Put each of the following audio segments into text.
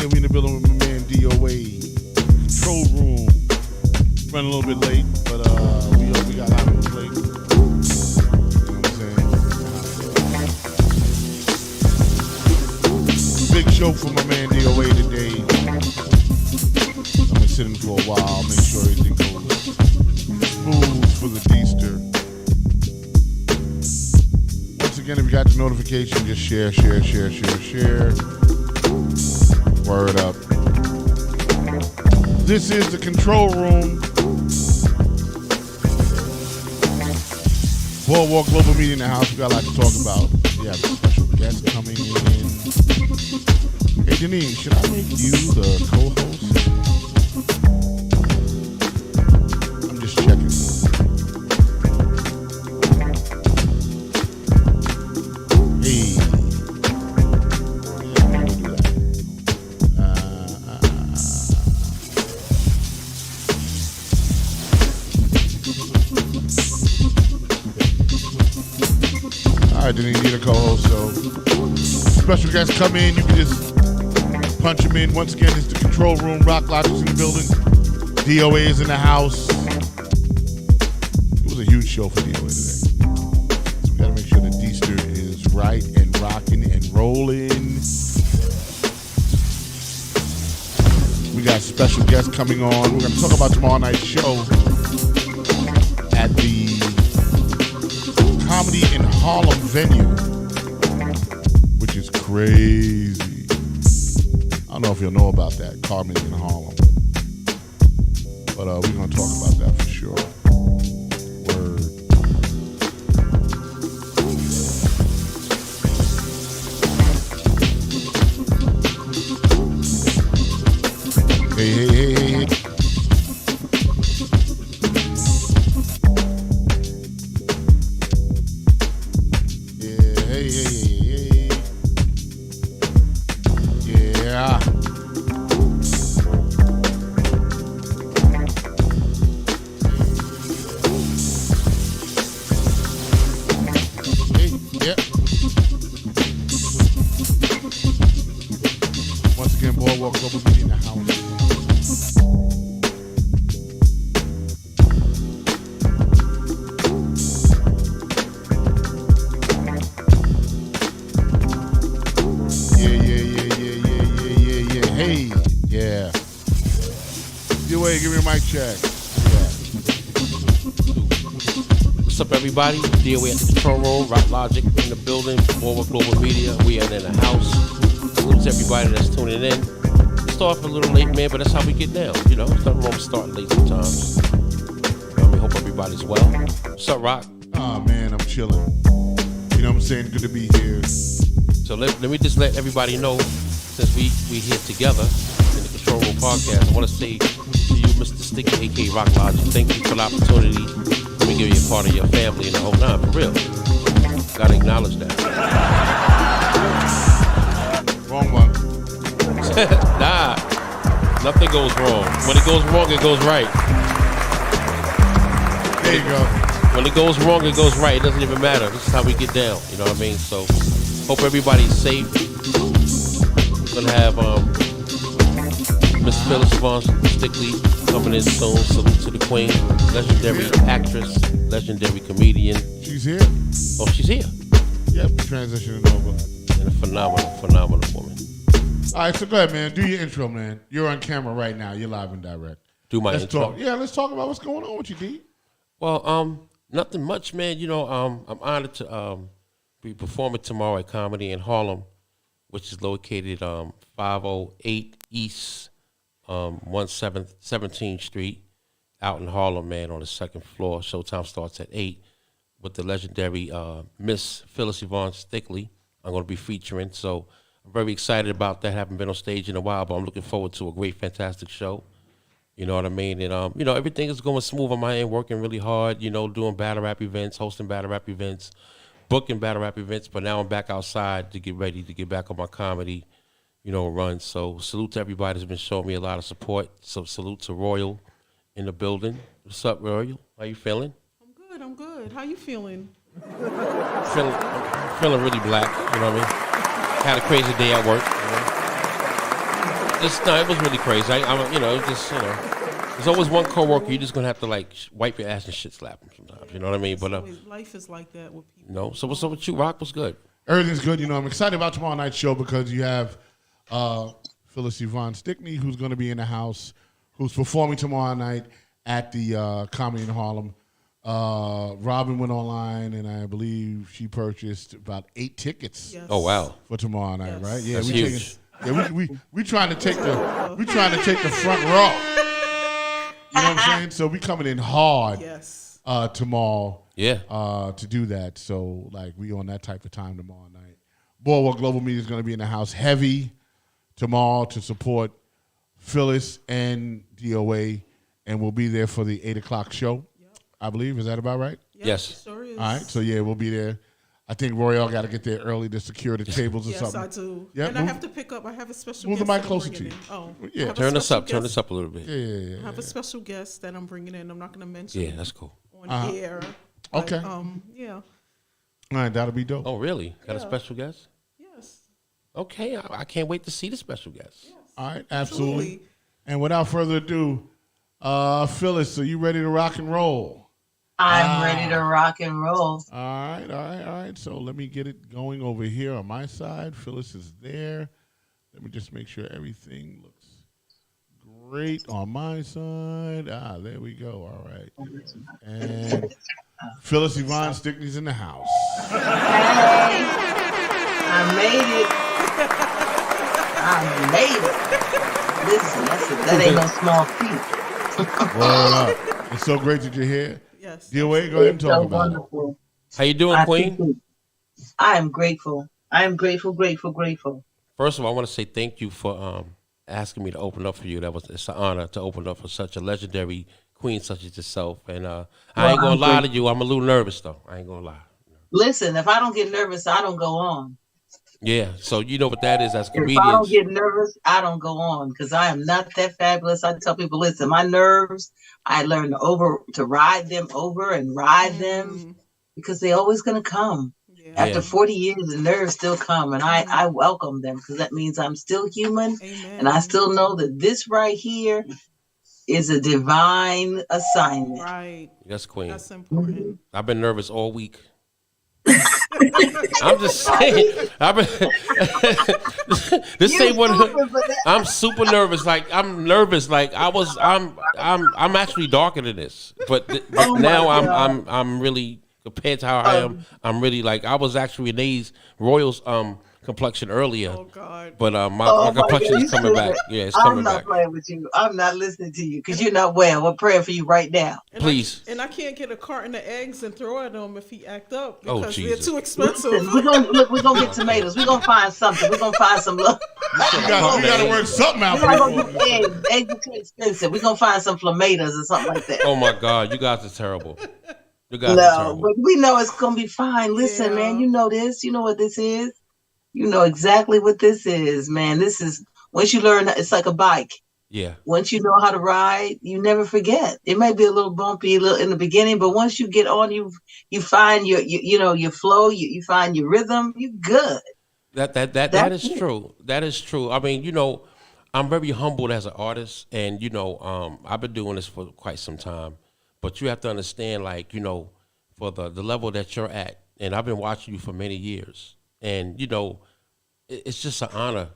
man. We in the building with my man DOA. Control room. Running a little bit late, but we got a lot on the plate. You know what I'm saying? Big show for my man DOA today. I've been sitting for a while, make sure everything goes smooth for the Deester. Once again, if you got the notification, just share. Word up. This is the control room. Boardwalk Global Media in the house. We got a lot to talk about. We have a special guest coming in. Hey, Denise, should I make you the co-host? I'm just checking. Hey. Yeah, we'll do that. All right, Denise, need a co-host, so special guests come in. You can just punch them in. Once again, it's the control room. Rock Logic's in the building. DOA is in the house. It was a huge show for DOA today. So we got to make sure the Deester is right and rocking and rolling. We got special guests coming on. We're going to talk about tomorrow night's show at the Comedy in Harlem venue, which is crazy. I don't know if you'll know about that, Comedy in Harlem. But we're going to talk about that for sure. Word. Hey. Yeah. Once again, Boardwalk Global Media in the house. Hey, yeah. DOA, give me a mic check. Yeah. What's up, everybody? DOA at the control room. Rock Logic in the building. Boardwalk Global Media. We are in the house. Salute everybody that's tuning in. Start a little late, man, but that's how we get down. You know, there's nothing wrong with starting late sometimes. We hope everybody's well. What's up, Rock? Oh, man, I'm chilling. You know what I'm saying? Good to be here. So let me just let everybody know, since we here together in the Control Room podcast, I want to say to you, Mr. Sticky, a.k.a. Rock Logic, thank you for the opportunity. Let me give you a part of your family and the whole nine, for real. Gotta acknowledge that. Wrong one. Nah, nothing goes wrong. When it goes wrong, it goes right. There you go. When it goes wrong, it goes right. It doesn't even matter. This is how we get down. You know what I mean? So, hope everybody's safe. We're gonna have Miss Phyllis Von Stickley coming in soon. Salute to the Queen, legendary actress, legendary comedian. She's here. Oh, she's here. Yep, transitioning over. And a phenomenal woman. All right, so go ahead, man. Do your intro, man. You're on camera right now. You're live and direct. Do my let's intro. Talk. Yeah, let's talk about what's going on with you, D. Well, nothing much, man. You know, I'm honored to be performing tomorrow at Comedy in Harlem, which is located 508 East 17th Street out in Harlem, man, on the second floor. Showtime starts at 8 with the legendary Miss Phyllis Yvonne Stickley. I'm going to be featuring, so I'm very excited about that. Haven't been on stage in a while, but I'm looking forward to a great, fantastic show. You know what I mean? And, you know, everything is going smooth on my end, working really hard, you know, doing battle rap events, hosting battle rap events, booking battle rap events, but now I'm back outside to get ready to get back on my comedy, you know, run. So salute to everybody that's been showing me a lot of support. So salute to Royal in the building. What's up, Royal? How you feeling? I'm good. How you feeling? Feeling really black, you know what I mean? Had a crazy day at work, you know? It was really crazy. There's always one coworker you're just gonna have to like wipe your ass and shit slap him sometimes. You know what I mean? But Life is like that with people. So what's up with you, Rock? What's good? Everything's good. I'm excited about tomorrow night's show because you have Phyllis Yvonne Stickney, who's going to be in the house, who's performing tomorrow night at the Comedy in Harlem. Robin went online, and I believe she purchased about 8 tickets. Yes. Oh wow! For tomorrow night, right? Yeah, That's huge. We trying to take the front row. You know what I'm saying? So we coming in hard. Yes. Tomorrow. Yeah. To do that, so like we on that type of time tomorrow night. Boardwalk Global Media is going to be in the house heavy tomorrow to support Phyllis and DOA, and we'll be there for the 8:00 show. Yep. I believe. Is that about right? Yes. Sure is. All right. So yeah, we'll be there. I think Royale got to get there early to secure the tables or something. Yes, I do. Yeah, and I have to pick up. I have a special. Move the guest mic that I'm closer to bringing you. in. Oh, yeah. Turn this up a little bit. Yeah. I have a special guest that I'm bringing in. I'm not going to mention. Yeah, that's cool. On air. Okay. Yeah. All right, that'll be dope. Oh, really? Got a special guest? Yes. Okay, I can't wait to see the special guest. Yes. All right, absolutely. And without further ado, Phyllis, are you ready to rock and roll? I'm ready to rock and roll. All right. So let me get it going over here on my side. Phyllis is there. Let me just make sure everything looks great on my side. There we go. All right. And Phyllis Yvonne Stickney's in the house. Hey, I made it. Listen, that ain't no small feat. Word up. It's so great that you're here. Yes. DOA, go ahead and talk about wonderful. it. How you doing, Queen? I am grateful. Grateful. First of all, I want to say thank you for asking me to open up for you. It's an honor to open up for such a legendary queen such as yourself. And I ain't gonna lie to you, I'm a little nervous though. I ain't gonna lie. Listen, if I don't get nervous, I don't go on. Yeah, so you know what that is as comedians. If I don't get nervous, I don't go on because I am not that fabulous. I tell people, listen, my nerves, I learned to ride them over and ride them because they're always going to come. Yeah. After 40 years, the nerves still come, and I welcome them because that means I'm still human. Amen. And I still know that this right here is a divine assignment. Right. Yes, Queen. That's important. I've been nervous all week. I'm just saying. This ain't what I'm super nervous. Like I'm nervous. Like I'm actually darker than this. But now I'm really compared to how I am. I'm really like I was actually Renee's Royals complexion earlier. Oh God! But my complexion is coming back. Yeah, it's coming back. I'm not playing with you. I'm not listening to you because you're not well. We're praying for you right now. And please. I can't get a carton of eggs and throw at him if he act up Oh, because they're Jesus. too expensive. Listen, we're gonna get tomatoes. We're gonna find something. We're gonna find some love. We gotta work something out. We're not gonna get eggs. Eggs are too expensive. We're gonna find some flammatas or something like that. Oh my God, you guys are terrible. You guys are No, terrible. but we know it's gonna be fine. Listen, man, you know this. You know what this is. You know exactly what this is, man. This is once you learn, it's like a bike. Yeah. Once you know how to ride, you never forget. It may be a little bumpy in the beginning, but once you get on, you find your flow. You find your rhythm. You good. That is true. That is true. I mean, I'm very humbled as an artist, and I've been doing this for quite some time. But you have to understand, like, for the level that you're at, and I've been watching you for many years. And it's just an honor,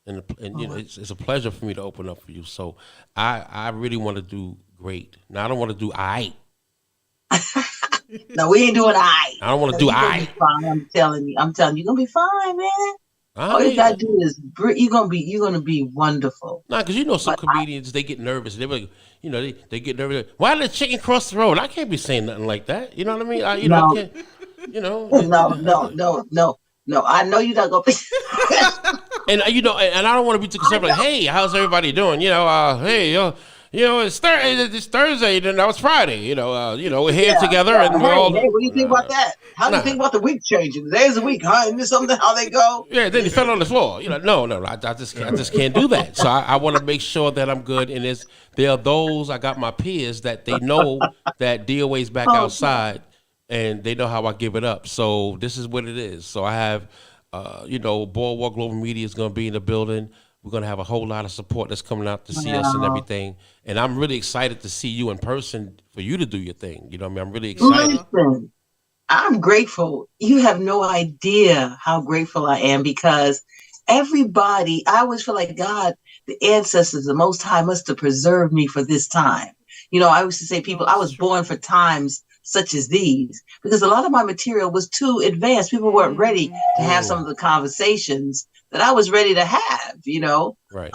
and it's a pleasure for me to open up for you. So I really want to do great. Now I don't want to do I. No, we ain't doing I. I don't want to do I. I'm telling you, you're gonna be fine, man. All you gotta do is you're gonna be wonderful. Nah, because some comedians they get nervous. They like, they get nervous. Why did the chicken cross the road? I can't be saying nothing like that. You know what I mean? I can't. No, I know you're not gonna be. And and I don't want to be too concerned. Like, hey, how's everybody doing? Hey, it's Thursday, and that was Friday. We're here together, and we're all. Hey, what do you think about that? How do you think about the week changing? Today's a week, huh? Isn't this something how they go? Yeah, then he fell on the floor. No, I just can't do that. So I want to make sure that I'm good. And there are those I got my peers that they know that DOA's back outside. And they know how I give it up. So this is what it is. So I have, Boardwalk Global Media is going to be in the building. We're gonna have a whole lot of support that's coming out to see us and everything. And I'm really excited to see you in person for you to do your thing. You know what I mean? I'm really excited. Listen, I'm grateful. You have no idea how grateful I am because everybody, I always feel like God, the ancestors, the Most High must have preserved me for this time. I used to say, people, I was born for times such as these because a lot of my material was too advanced. People weren't ready to have some of the conversations that I was ready to have, Right.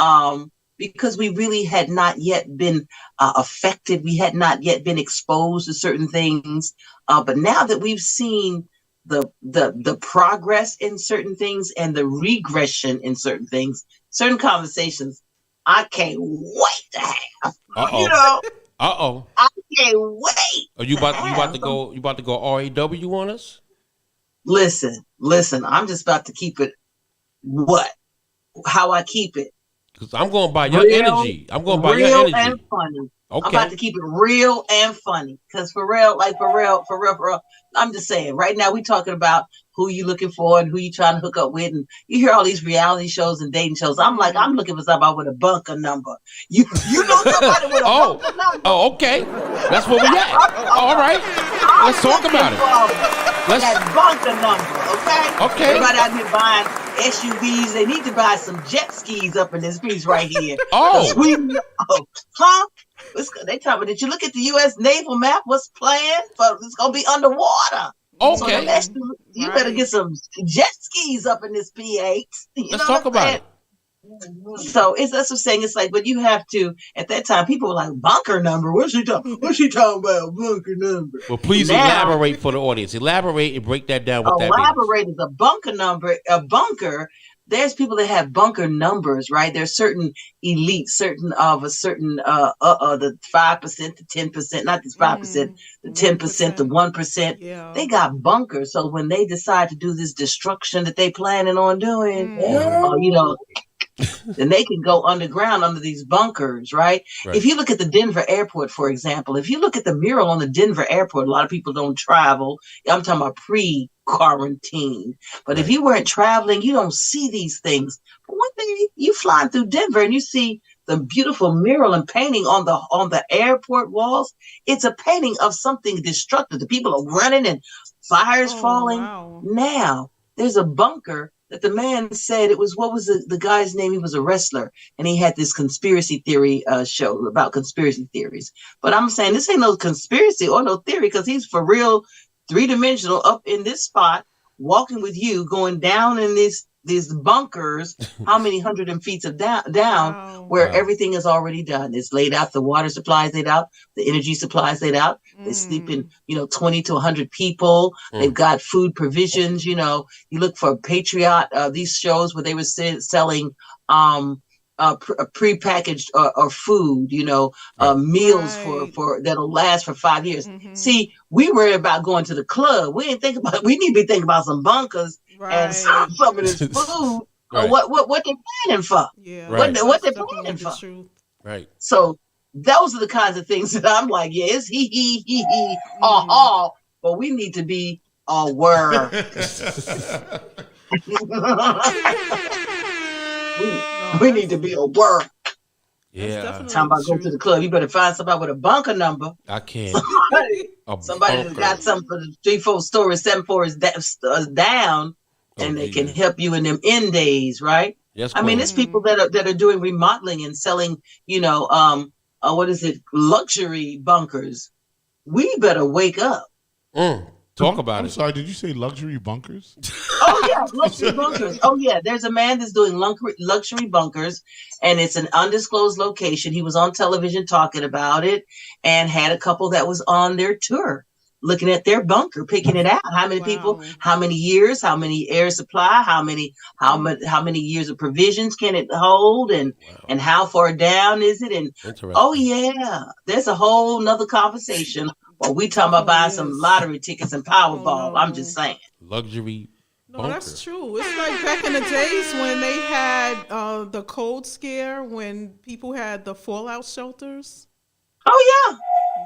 because we really had not yet been affected. We had not yet been exposed to certain things. But now that we've seen the progress in certain things and the regression in certain things, certain conversations, I can't wait to have. Uh-oh. Uh-oh. I can't wait. Are you about to go RAW on us? Listen. I'm just about to keep it how I keep it. Because I'm going by your energy. I'm going by your energy. Real and funny. Okay. I'm about to keep it real and funny. Because for real, I'm just saying, right now we're talking about who you looking for and who you trying to hook up with. And you hear all these reality shows and dating shows. I'm like, I'm looking for somebody with a bunker number. You know somebody with a bunker number? Oh, okay. That's where we at. All right. Let's talk about it. That bunker number, okay? Okay. Everybody out here buying SUVs. They need to buy some jet skis up in this piece right here. Oh. Huh? They tell me that you look at the U.S. naval map, what's planned, but it's going to be underwater. Okay. So you better get some jet skis up in this P8. Let's talk about it. So that's what I'm saying. It's like, but you have to, at that time, people were like, bunker number? What's she talking about? Bunker number. Well, please elaborate for the audience. Elaborate and break that down. What that means. Elaborate is a bunker number. A bunker, there's people that have bunker numbers, right? There's certain elites, the 5%, the 10%, not this 5%, the 10%, the 1%. Yeah. They got bunkers. So when they decide to do this destruction that they planning on doing, then they can go underground under these bunkers, right? If you look at the Denver airport, for example, if you look at the mural on the Denver airport, a lot of people don't travel. I'm talking about pre-quarantine. But if you weren't traveling, you don't see these things. But one day you fly through Denver and you see the beautiful mural and painting on the airport walls. It's a painting of something destructive. The people are running and fires falling. Wow. Now there's a bunker that the man said it was, what was the guy's name? He was a wrestler and he had this conspiracy theory show about conspiracy theories. But I'm saying this ain't no conspiracy or no theory because he's for real 3-dimensional up in this spot, walking with you, going down in these bunkers, how many hundred and feet of down where everything is already done. It's laid out. The water supply is laid out. The energy supply is laid out. They sleep in, 20 to 100 people. They've got food provisions. You look for Patriot, these shows where they were selling prepackaged or food, meals for that'll last for 5 years. See, we worry about going to the club. We need to be thinking about some bunkers and some of this food. What they're planning for. Yeah. What they're planning for. Right. So those are the kinds of things that I'm like, yeah, it's he, but we need to be aware. We need to be aware. Yeah. Time about go to the club. You better find somebody with a bunker number. I can't. Somebody that's got something for the 3, 4 stories, 7 floors down, and they can help you in them end days, right? Yes. I mean, there's people that are doing remodeling and selling, luxury bunkers. We better wake up. Talk about it. I'm sorry, did you say luxury bunkers? Oh, yeah, luxury bunkers. Oh, yeah, there's a man that's doing luxury bunkers, and it's an undisclosed location. He was on television talking about it and had a couple that was on their tour looking at their bunker, picking it out. How many people, how many years, how many air supply, how many years of provisions can it hold, and how far down is it? And oh, yeah, there's a whole nother conversation. Well, we talking about buying some lottery tickets and Powerball. I'm just saying. Luxury bunker. No, that's true. It's like back in the days when they had the cold scare, when people had the fallout shelters. Oh, yeah.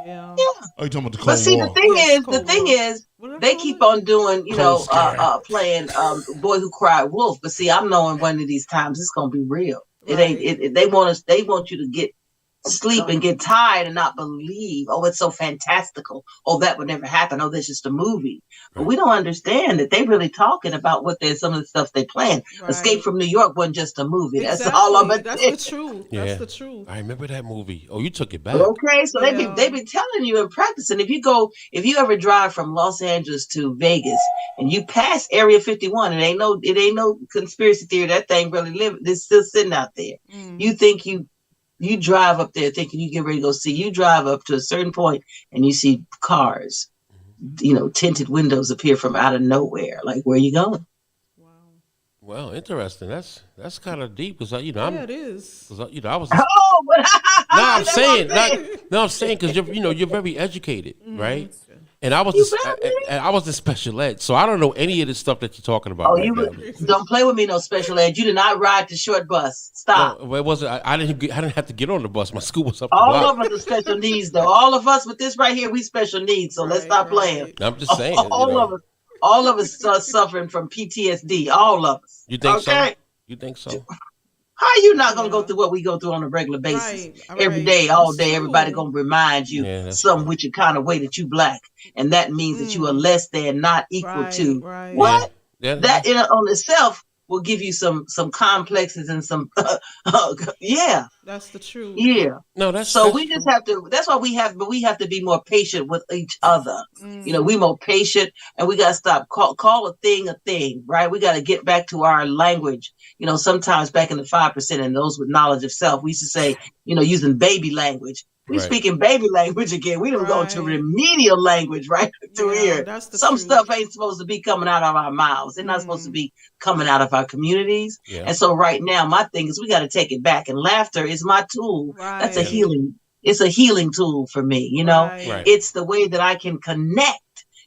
Yeah. Yeah. Oh, you talking about the Cold But see, War? the thing is, they keep on doing, playing Boy Who Cried Wolf. But see, I'm knowing one of these times it's gonna be real. It ain't. They want us. They want you to get sleep and get tired and not believe. Oh, it's so fantastical. Oh, that would never happen. Oh, that's just a movie. But we don't understand that they really talking about what they're some of the stuff they plan. Right. Escape from New York wasn't just a movie. Exactly. That's all of it. That's the truth. Yeah. That's the truth. I remember that movie. Oh, you took it back. Okay, so they be telling you and practicing. If you ever drive from Los Angeles to Vegas and you pass Area 51, it ain't no conspiracy theory. That thing really it's still sitting out there. You think you drive up there thinking you get ready to go see. You drive up to a certain point and you see cars, tinted windows appear from out of nowhere. Like, where are you going? Wow. Well, interesting. That's kind of deep because it is. Cause, I was. I'm saying because you're very educated, right? And I was in special ed, so I don't know any of the stuff that you're talking about. Don't play with me, no special ed. You did not ride the short bus. Stop. No, it wasn't. I didn't have to get on the bus. My school was up. All of us are special needs, though. All of us with this right here, we special needs. So let's stop playing. I'm just saying. All of us are suffering from PTSD. All of us. You think so? You think so? How are you not going to go through what we go through on a regular basis? Every day, all day, everybody going to remind you some which kind of way that you black. And that means that you are less than, not equal to. Right. What? Yeah. That in on itself will give you some complexes and some, That's the truth. Yeah. No, that's we just have to, that's why we have to be more patient with each other. We more patient and we got to stop, call a thing, right? We got to get back to our language. Sometimes back in the 5% and those with knowledge of self, we used to say, using baby language. We speaking baby language again. We don't go to remedial language right through here. Some stuff ain't supposed to be coming out of our mouths. They're not supposed to be coming out of our communities. Yeah. And so right now, my thing is we got to take it back. And laughter is my tool. Right. That's a healing. It's a healing tool for me. Right. It's the way that I can connect.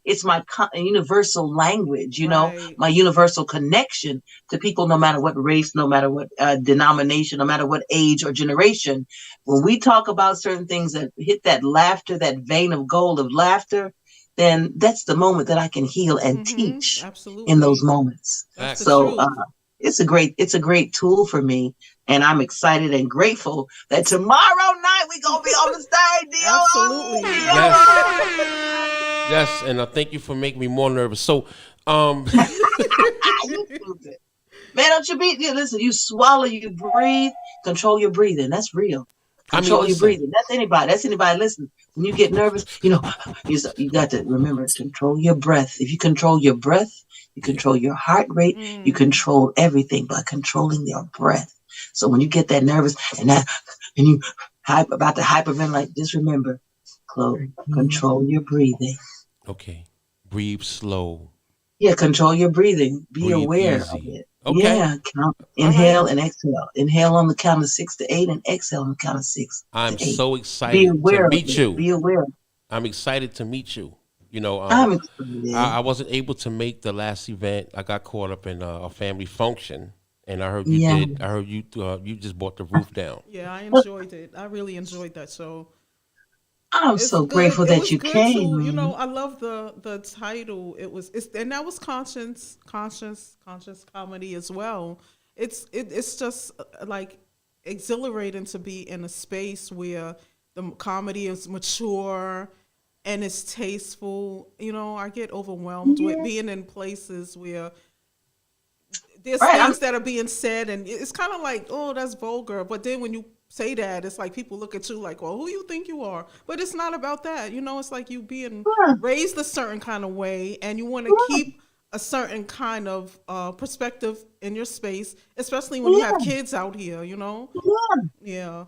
It's my universal language, my universal connection to people, no matter what race, no matter what denomination, no matter what age or generation. When we talk about certain things that hit that laughter, that vein of gold of laughter, then that's the moment that I can heal and teach in those moments. So it's a great tool for me. And I'm excited and grateful that tomorrow night we're going to be on the stage. Absolutely. Yes, and I thank you for making me more nervous. So, man, don't you listen, you swallow, you breathe, control your breathing. That's real. Control your breathing. That's anybody listen. When you get nervous, you got to remember to control your breath. If you control your breath, you control your heart rate, you control everything by controlling your breath. So when you get that nervous and you about to hyperventilate, just remember, control your breathing. Okay. Breathe slow. Yeah, control your breathing. Be aware of it. Okay. Yeah, inhale and exhale. Inhale on the count of 6 to 8 and exhale on the count of 6 I'm to 8. so excited to meet you. Be aware. I'm excited to meet you. I'm excited. I wasn't able to make the last event. I got caught up in a family function. And I heard you did. I heard you just brought the roof down. Yeah, I enjoyed it. I really enjoyed that show. I'm so grateful that you came. Too. I love the title. And that was conscious comedy as well. It's just like exhilarating to be in a space where the comedy is mature and it's tasteful. I get overwhelmed with being in places where there's things that are being said and it's kind of like, oh, that's vulgar. But then when you say that, it's like people look at you like, well, who you think you are? But it's not about that. It's like you being raised a certain kind of way and you want to keep a certain kind of perspective in your space, especially when you have kids out here, Yeah.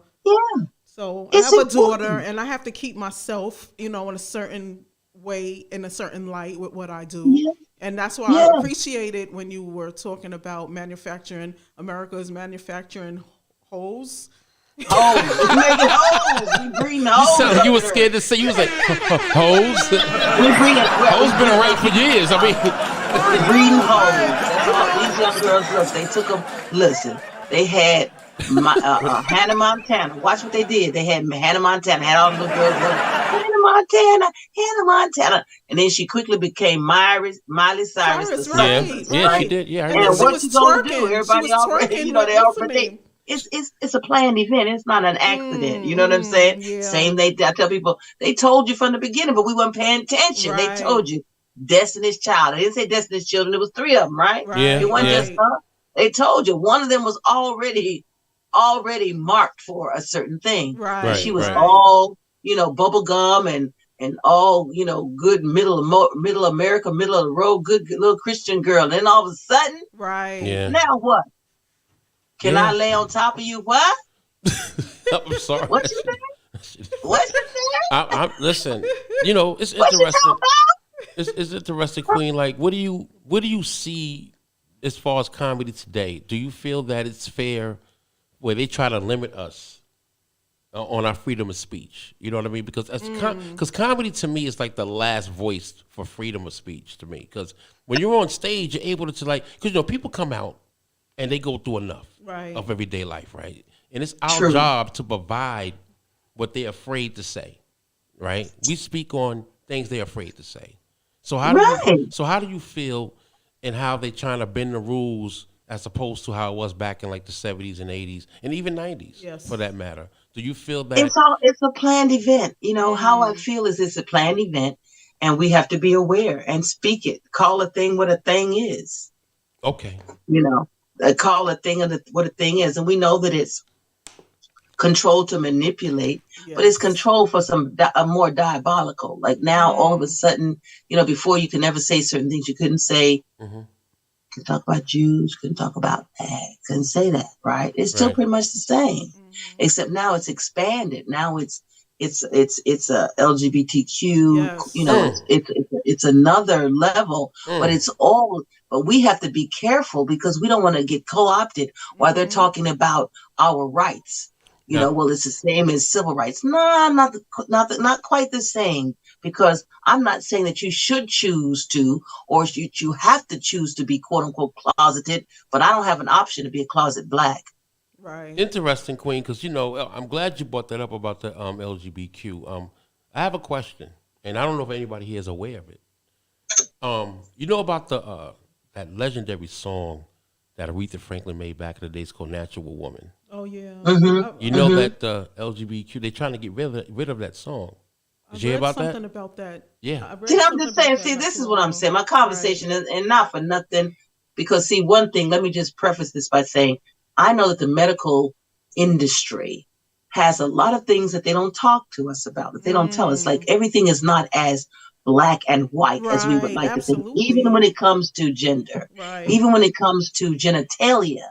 So I have a daughter and I have to keep myself, in a certain way, in a certain light with what I do. Yeah. And that's why I appreciated when you were talking about manufacturing. America is manufacturing hoes. Oh, you making hoes. We bring hoes. You were scared to say, you was like, hoes? Hoes been around for years. I mean, breeding hoes. That's all these young girls look. They took them, listen, they had Hannah Montana. Watch what they did. They had Hannah Montana, had all the little girls going, Hannah Montana. And then she quickly became Miley Cyrus. Right. Yeah, she did. Yeah, and what you gonna do? Everybody already, they all predict. it's a planned event. It's not an accident. You know what I'm saying? Yeah. Same. I tell people they told you from the beginning, but we weren't paying attention. They told Right. you Destiny's Child. They didn't say Destiny's Children. It was three of them, right? Yeah, It Right. wasn't yeah. just Right. her. They told you one of them was already marked for a certain thing, and she Right. Right, was right. Right. all bubble gum and all good middle America, middle of the road, good little Christian girl. And then all of a sudden, Right. Yeah. now what? Can I Yeah. lay on top of you? What? I'm sorry. What you say? What you say? Listen. It's What you interesting. talking about? It's interesting, Queen. Like, what do you see as far as comedy today? Do you feel that it's fair where they try to limit us on our freedom of speech? You know what I mean? Because because comedy to me is like the last voice for freedom of speech to me. Because when you're on stage, you're able to because people come out and they go through enough Right. of everyday life, right? And it's our True. job to provide what they're afraid to say, right? We speak on things they're afraid to say. So Right. how do you feel and how they trying to bend the rules as opposed to how it was back in like the 70s and 80s and even 90s Yes. for that matter? Do you feel that It's a planned event. How I feel is it's a planned event, and we have to be aware and speak it. Call a thing what a thing is. okay? Call a thing what a thing is, and we know that it's controlled to manipulate, but it's Yes. controlled for a more diabolical. Like now, all of a sudden, before you can never say certain things you couldn't say. Mm-hmm. Couldn't talk about Jews, couldn't talk about that, couldn't say that, right? It's still Right. pretty much the same, except now it's expanded. Now it's a LGBTQ, Yes. it's another level, but Mm. but we have to be careful because we don't want to get co-opted while they're talking about our rights. Now, Well, it's the same as civil rights. No, not quite the same, because I'm not saying that you should choose to, or you have to choose to be quote unquote closeted, but I don't have an option to be a closet black. Right. interesting, Queen, because I'm glad you brought that up about the LGBTQ. I have a question, and I don't know if anybody here is aware of it. You know about the that legendary song that Aretha Franklin made back in the days called "Natural Woman." Oh yeah. Mhm. You know that the LGBTQ they're trying to get rid of that song. I Did you hear read about something that? about that. Yeah. I read See, I'm something just about saying, that see, not this too is long what I'm ago. saying. My conversation is, and not for nothing, because see, one thing, let me just preface this by saying, I know that the medical industry has a lot of things that they don't talk to us about, that they don't tell us. Like everything is not as black and white as we would Right. like to think, Absolutely. even when it comes to gender, Right. even when it comes to genitalia.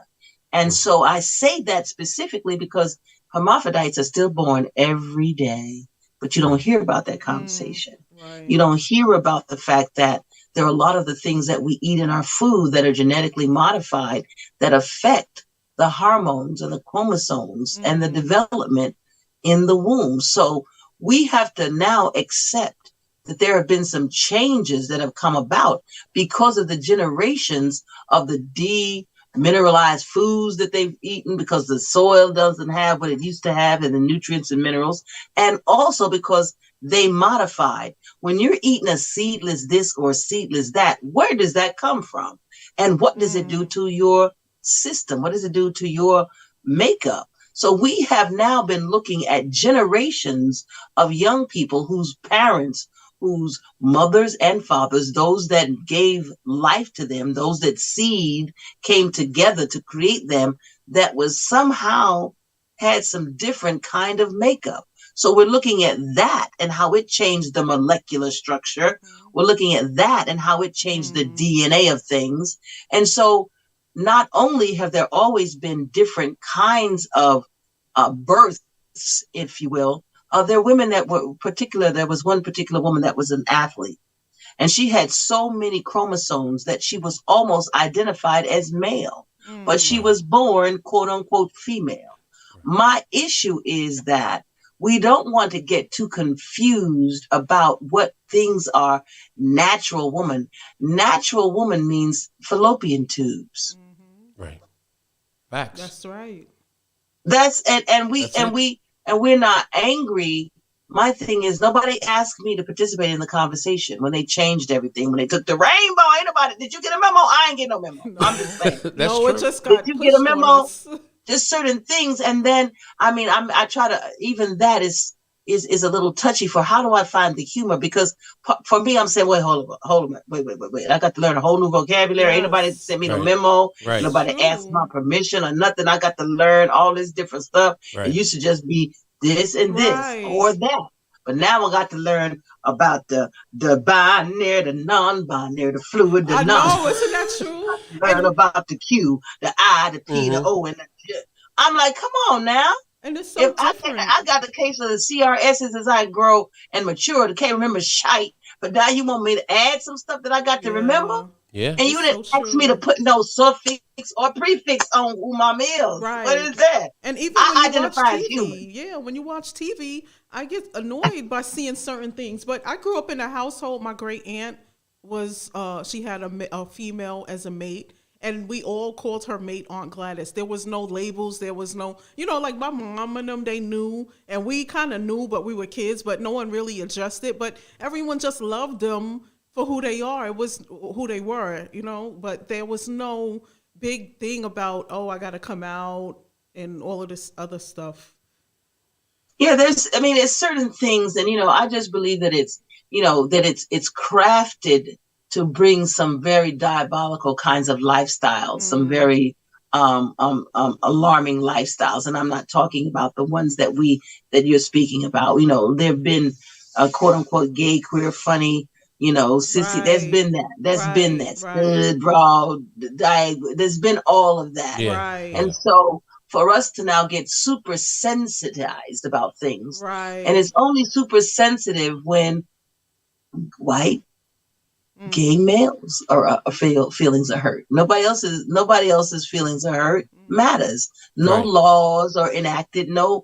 And so I say that specifically because hermaphrodites are still born every day, but you don't hear about that conversation. Right. You don't hear about the fact that there are a lot of the things that we eat in our food that are genetically modified that affect the hormones and the chromosomes and the development in the womb. So we have to now accept that there have been some changes that have come about because of the generations of the mineralized foods that they've eaten, because the soil doesn't have what it used to have and the nutrients and minerals, and also because they modified. When you're eating a seedless this or seedless that, where does that come from? And what does it do to your system? What does it do to your makeup? So we have now been looking at generations of young people whose parents, whose mothers and fathers, those that gave life to them, those that seed came together to create them, that was somehow had some different kind of makeup. So we're looking at that and how it changed the molecular structure. We're looking at that and how it changed the DNA of things. And so not only have there always been different kinds of births, if you will, there are women that were particular. There was one particular woman that was an athlete, and she had so many chromosomes that she was almost identified as male, but she was born, quote unquote, female. My issue is that we don't want to get too confused about what things are natural woman. Natural woman means fallopian tubes. Right. Facts. That's right. That's and we're not angry. My thing is, nobody asked me to participate in the conversation when they changed everything. When they took the rainbow, ain't nobody. Did you get a memo? I ain't get no memo. I'm just saying. That's No, true. it just got Did you get a pushed on memo? us. just certain things. And then, I mean, I try to, even that is a little touchy for how do I find the humor? Because for me, I'm saying, wait, hold on, wait. I got to learn a whole new vocabulary. Ain't nobody Yes. sent me no Right. memo. Right. Nobody asked my True. permission or nothing. I got to learn all this different stuff. Right. It used to just be this and this or Right. that. But now I got to learn about the binary, the non-binary, the fluid, the I non. know, isn't that true? Learn And about the Q, the I, the P, the Mhm. O, and the J. I'm like, come on now. it's so If different. I got the case of the CRSs as I grow and mature, I can't remember shite. But now you want me to add some stuff that I got to remember? Yeah. And you It's didn't so ask me to true. put no suffix or prefix on who my meals. What Right. is that? And even I when you watch identify as human. TV, yeah, when you watch TV, I get annoyed by seeing certain things. But I grew up in a household. My great aunt was, she had a female as a mate, and we all called her mate Aunt Gladys. There was no labels. There was no, like my mom and them, they knew, and we kind of knew, but we were kids, but no one really adjusted. But everyone just loved them for who they are. It was who they were, but there was no big thing about, oh, I got to come out and all of this other stuff. Yeah, it's certain things, and I just believe that it's crafted to bring some very diabolical kinds of lifestyles, some very alarming lifestyles, and I'm not talking about the ones that you're speaking about. There have been quote unquote gay, queer, funny, sissy. Right. There's been that. There's been Right. that. Right. Broad, there's been all of that, Yeah. Right. and so for us to now get super sensitized about things. Right. And it's only super sensitive when white gay males feelings are hurt. Nobody else's feelings are hurt matters. No Right. laws are enacted. No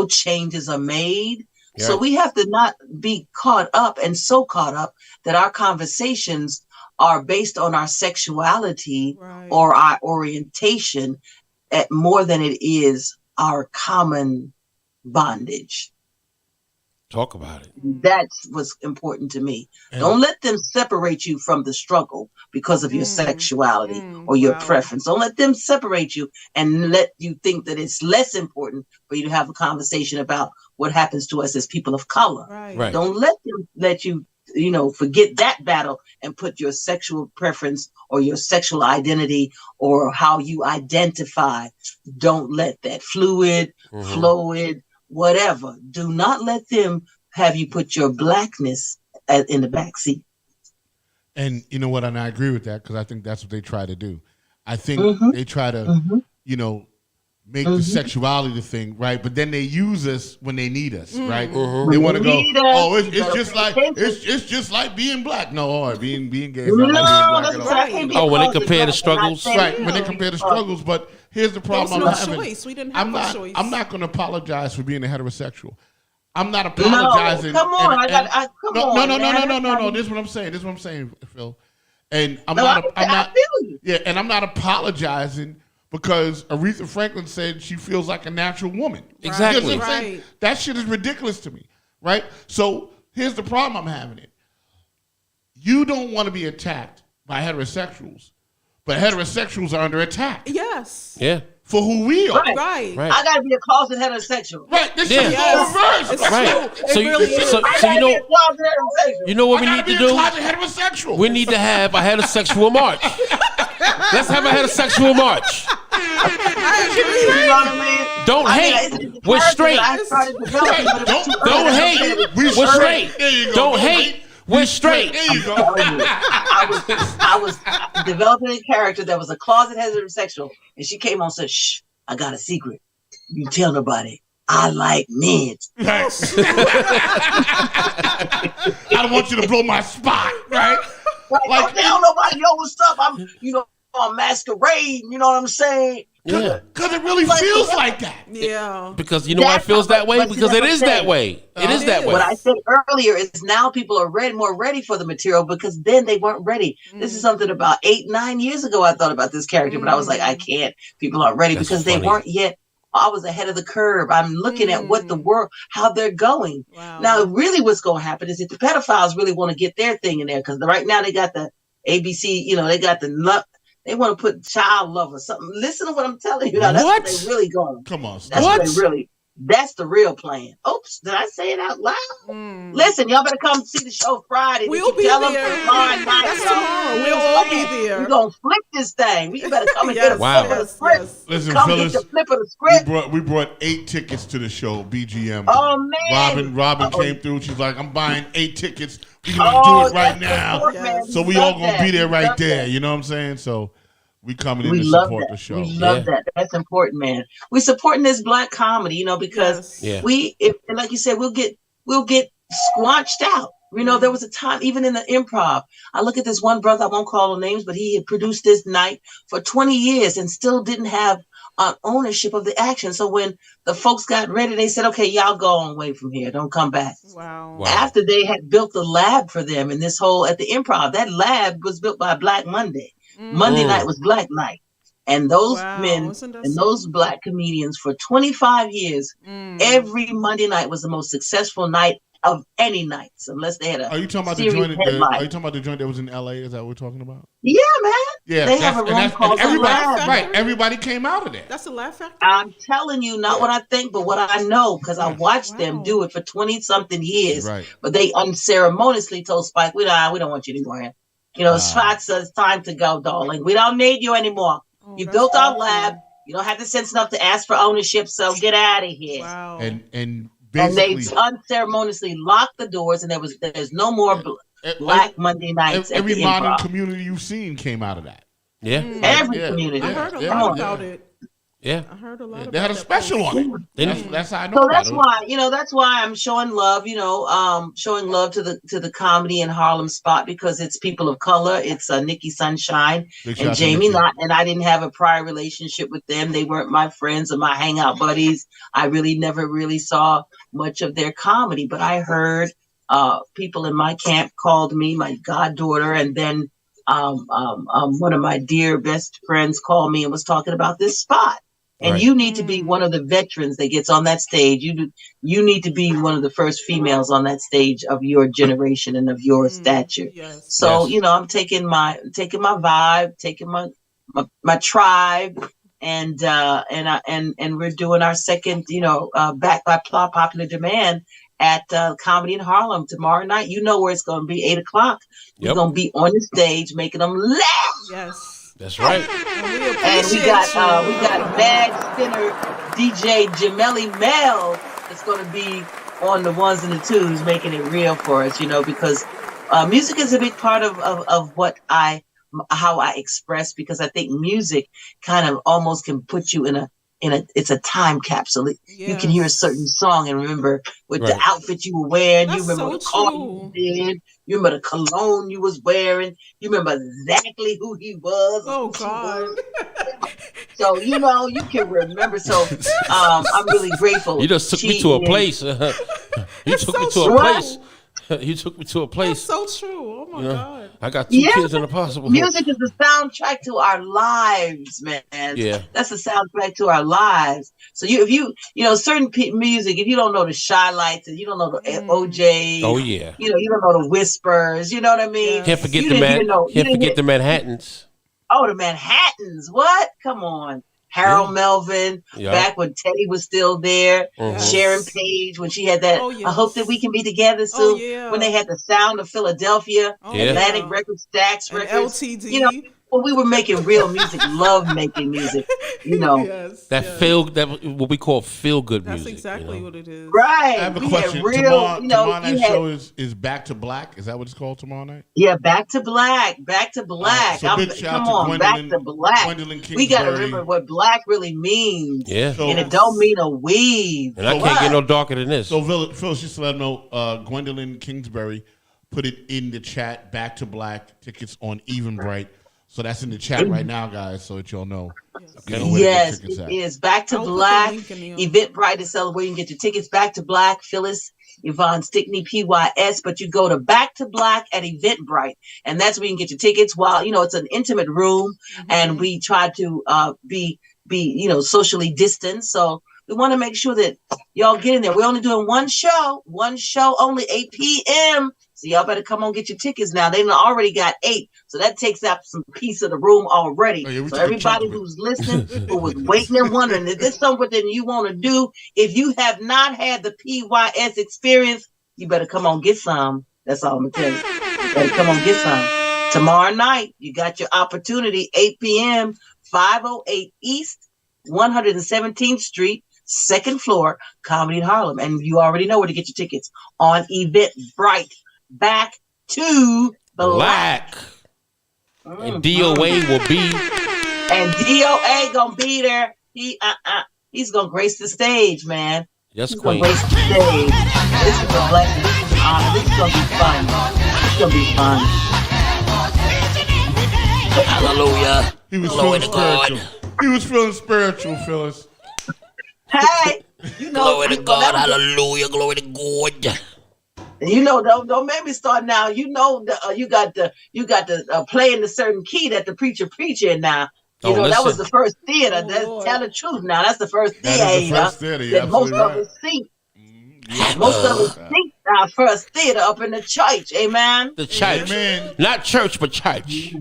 changes are made. Yeah. So we have to not be caught up that our conversations are based on our sexuality Right. or our orientation at more than it is our common bondage. Talk about it. That's what's important to me. And- Don't let them separate you from the struggle because of your sexuality or your preference. Don't let them separate you and let you think that it's less important for you to have a conversation about what happens to us as people of color. Right. Right. Don't let them let you forget that battle and put your sexual preference or your sexual identity or how you identify. Don't let that fluid, whatever. Do not let them have you put your blackness in the back seat. And you know what? And I agree with that because I think that's what they try to do. I think they try to, make the sexuality the thing, right? But then they use us when they need us, right? They want to go, it's just like being black. No, or being gay is not like being black at all. Oh, when they compare the struggles, Right, when they compare the struggles, but here's the problem There was I'm no having. choice. We didn't have a choice. I'm not going to apologize for being a heterosexual. I'm not apologizing. No, come on, No. This is what I'm saying, Phil. And I'm not. Yeah, and I'm not apologizing because Aretha Franklin said she feels like a natural woman. Exactly. You know what I'm saying? That shit is ridiculous to me, right? So here's the problem I'm having. You don't want to be attacked by heterosexuals, but heterosexuals are under attack. Yes. Yeah. For who we are. Right. Right. I gotta be a closet heterosexual. Right. This Yeah. shit is Yes. reverse. It's Right. true. So It really is. so I gotta you be a know closet heterosexual. you know what we I need gotta to be a do? closet heterosexual. We need to have a heterosexual march. Let's have a heterosexual march. You know what I mean? Don't I mean, hate. it's We're character straight. that I started developing, but it was too early. Don't hate. We're straight. There you go. Don't hate. We're straight. There you go. I was developing a character that was a closet heterosexual, and she came on and said, "Shh, I got a secret. You tell nobody. I like men." Right. I don't want you to blow my spot, right? Like, don't tell nobody, yo, what's up? I'm masquerading. You know what I'm saying? Yeah. Because it really feels like that. Yeah. Because you know why it feels that way? But Because it is that way. It is that way. What I said earlier is now people are more ready for the material because then they weren't ready. This is something about 8-9 years ago. I thought about this character, but I was like, I can't. People aren't ready That's because funny. they weren't yet. I was ahead of the curve. I'm looking at what the world, how they're going. Wow. Now, really what's going to happen is if the pedophiles really want to get their thing in there, because right now they got the ABC, they got the They want to put child love or something. Listen to what I'm telling you. Now, that's what they really going. Come on, that's what? what they really. That's the real plan. Oops, did I say it out loud? Listen, y'all better come see the show Friday. We'll be tell there. Them tomorrow night, That's tomorrow. We'll all be there. We're going to flip this thing. You better come and get a Wow. flip of the script. Yes. Listen, Come Phyllis, get your flip of the script. we brought 8 tickets to the show, BGM. Oh, man. Robin came through. She's like, I'm buying 8 tickets. We're going to do it right now. Yes. So we all going to be there right there. You know what I'm saying? So we coming in to support the show. We love that. That's important, man. We're supporting this black comedy, because like you said, we'll get squanched out. There was a time, even in the improv, I look at this one brother, I won't call names, but he had produced this night for 20 years and still didn't have ownership of the action. So when the folks got ready, they said, okay, y'all go on away from here. Don't come back. Wow. After they had built the lab for them and this whole, at the improv, that lab was built by Black Monday. Monday night was Black Night. And those men and those black comedians for 25 years, every Monday night was the most successful night of any nights, unless they had a. Are you talking about the joint? Are you talking about the joint that was in LA? Is that what we're talking about? Yeah, man. Yeah, they have a room called everybody. Right, everybody came out of there. That's a Laugh Factory. I'm telling you, not what I think, but what I know, because I watched them do it for 20-something years. Right. But they unceremoniously told Spike, "We don't want you anymore here. Spike says it's time to go, darling. We don't need you anymore. You built our lab. You don't have the sense enough to ask for ownership, so get out of here." Wow. And they unceremoniously locked the doors, and there's no more Black Monday nights. Every modern community you've seen came out of that. Yeah. Every community. I heard a lot about it. Yeah. I heard a lot about it. They had a special on it. That's how I know. So that's why I'm showing love, showing love to the comedy in Harlem spot, because it's people of color. It's Nikki Sunshine and Jamie. And I didn't have a prior relationship with them. They weren't my friends or my hangout buddies. I really never really saw much of their comedy, but I heard people in my camp called me my goddaughter, and then one of my dear best friends called me and was talking about this spot. And you need to be one of the veterans that gets on that stage. You need to be one of the first females on that stage of your generation and of your stature. Yes. So I'm taking my vibe, taking my tribe, and we're doing our second, back by popular demand at Comedy in Harlem tomorrow night. You know where it's going to be, 8:00. We're going to be on the stage making them laugh. Yes. That's right. And we got Bad Spinner DJ Jameli Mel that's going to be on the ones and the twos, making it real for us, because music is a big part of what how I express, because I think music kind of almost can put you in it's a time capsule. Yes. You can hear a certain song and remember what the outfit you were wearing. That's you remember so the call you did. You remember the cologne you was wearing. You remember exactly who he was. Oh God. So you can remember. So I'm really grateful. You just took me to a place. You took me to a place. You took me to a place. That's so true. Oh my God. I got 2 kids in a possible. Music is the soundtrack to our lives, man. Yeah. That's the soundtrack to our lives. So if you certain music, if you don't know the Shy Lights and you don't know the OJ. Oh yeah. You don't know the Whispers. You know what I mean? Can't forget the Manhattans. Oh, the Manhattans. What? Come on. Harold Melvin, back when Teddy was still there. Sharon Page, when she had that, I hope that we can be together soon. When they had the Sound of Philadelphia, Atlantic Records, Stax Records. LTD. When we were making real music, love making music, that what we call feel good music. That's exactly what it is. Right. I have a question. Tomorrow night show is Back to Black. Is that what it's called tomorrow night? Yeah, Back to Black. Back to Black. So big shout come on, Back to Black. We got to remember what black really means. Yeah. And it don't mean a weave. And I can't get no darker than this. So Phil, just to let them know, Gwendolyn Kingsbury put it in the chat, Back to Black, tickets on Eventbrite. So that's in the chat right now, guys, so that y'all know. Yes, it is. Back to Black. Eventbrite is where you can get your tickets. Back to Black. Phyllis, Yvonne Stickney, PYS. But you go to Back to Black at Eventbrite. And that's where you can get your tickets. While, it's an intimate room. And we try to be socially distanced. So we want to make sure that y'all get in there. We're only doing one show only, 8 p.m. So y'all better come on, get your tickets now. They already got 8, so that takes up some piece of the room already. Oh, yeah, we so took a chunk everybody of it. who's listening, who was waiting and wondering, is this something you want to do? If you have not had the PYS experience, you better come on, get some. That's all I'm gonna tell you. You better come on, get some. Tomorrow night, you got your opportunity, 8 p.m., 508 East, 117th Street, second floor, Comedy in Harlem. And you already know where to get your tickets on Eventbrite. Back to Black. And DOA will be. And DOA gonna be there. He's gonna grace the stage, man. Yes, He's Queen. gonna grace the stage. This is a blessing. This is an honor. This is gonna be fun. It's gonna be fun. Hallelujah. He was Glory feeling to God. spiritual. He was feeling spiritual, Phyllis. Hey, you know, Glory to God. Hallelujah. Glory to God. You know, don't make me start now. You know, you got to play in a certain key that the preacher in now. You know, that was the first theater. Tell the truth now. That's the first theater. That is the first theater. You're That most absolutely of us see. Yeah. Most of us think our first theater up in the church. Amen. The church. Amen. Not church, but church.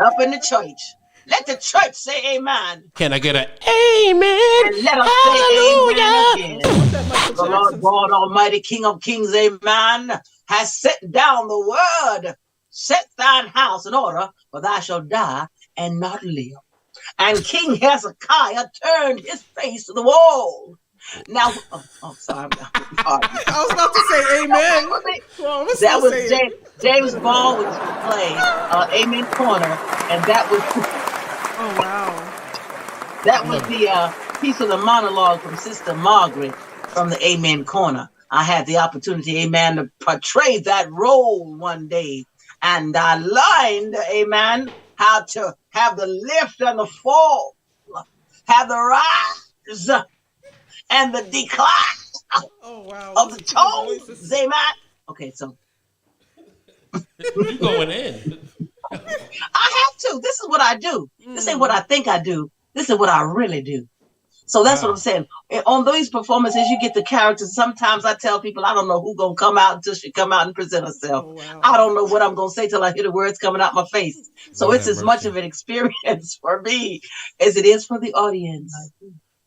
Up in the church. Let the church say amen. Can I get an amen? And let us Hallelujah. say amen again. The Lord God Almighty, King of Kings, amen, has set down the word. Set thine house in order, for thou shalt die and not live. And King Hezekiah turned his face to the wall. Now, sorry. I was about to say amen. Well, that was James Ball was playing Amen Corner, and that was oh wow, that was the piece of the monologue from Sister Margaret from the Amen Corner. I had the opportunity, amen, to portray that role one day, and I learned, amen, how to have the lift and the fall, have the rise and the decline of the tones, amen. Okay, so you going in. I have to. This is what I do. This ain't what I think I do. This is what I really do. So that's what I'm saying. On these performances, you get the characters. Sometimes I tell people I don't know who's gonna come out until she come out and present herself. I don't know what I'm gonna say till I hear the words coming out my face. So it's as much of an experience for me as it is for the audience.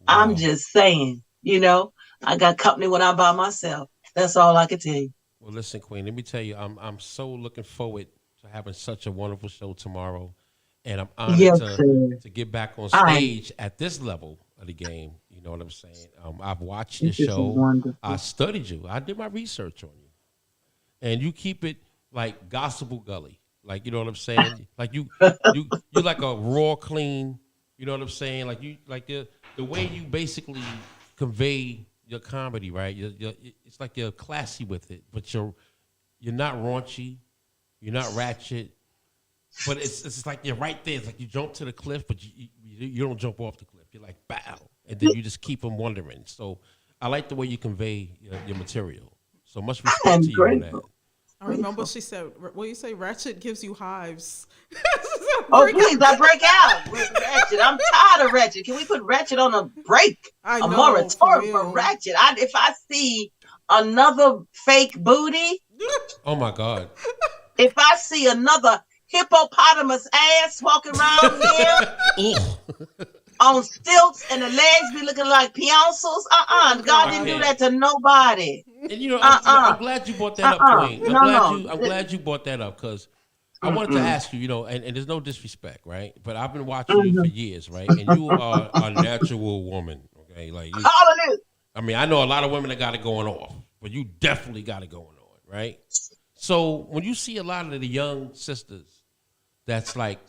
I'm just saying, you know, I got company when I'm by myself. That's all I can tell you. Well, listen, Queen, let me tell you, I'm so looking forward to having such a wonderful show tomorrow. And I'm honored to get back on stage at this level of the game. You know what I'm saying? I've watched your show. I studied you. I did my research on you. And you keep it like Gospel Gully. Like, you know what I'm saying? Like you're like a raw, clean, you know what I'm saying? Like the way you basically convey your comedy, right? It's like you're classy with it, but you're not raunchy, you're not ratchet, but it's like you're right there. It's like you jump to the cliff, but you don't jump off the cliff. You're like bow, and then you just keep them wondering. So I like the way you convey your material. So much respect to you on that. I remember she said, "What you say? Ratchet gives you hives." Please, I break out with ratchet. I'm tired of ratchet. Can we put ratchet on a break? A moratorium for ratchet. If I see another fake booty, oh my God! If I see another hippopotamus ass walking around here on stilts and the legs be looking like pencils, God didn't do that to nobody. And you know, I'm glad you brought that up, Queen. I'm glad you brought that up because I wanted to ask you, you know, and there's no disrespect, right? But I've been watching you for years, right? And you are a natural woman, okay? Like, I mean, I know a lot of women that got it going off, but you definitely got it going on, right? So when you see a lot of the young sisters that's like,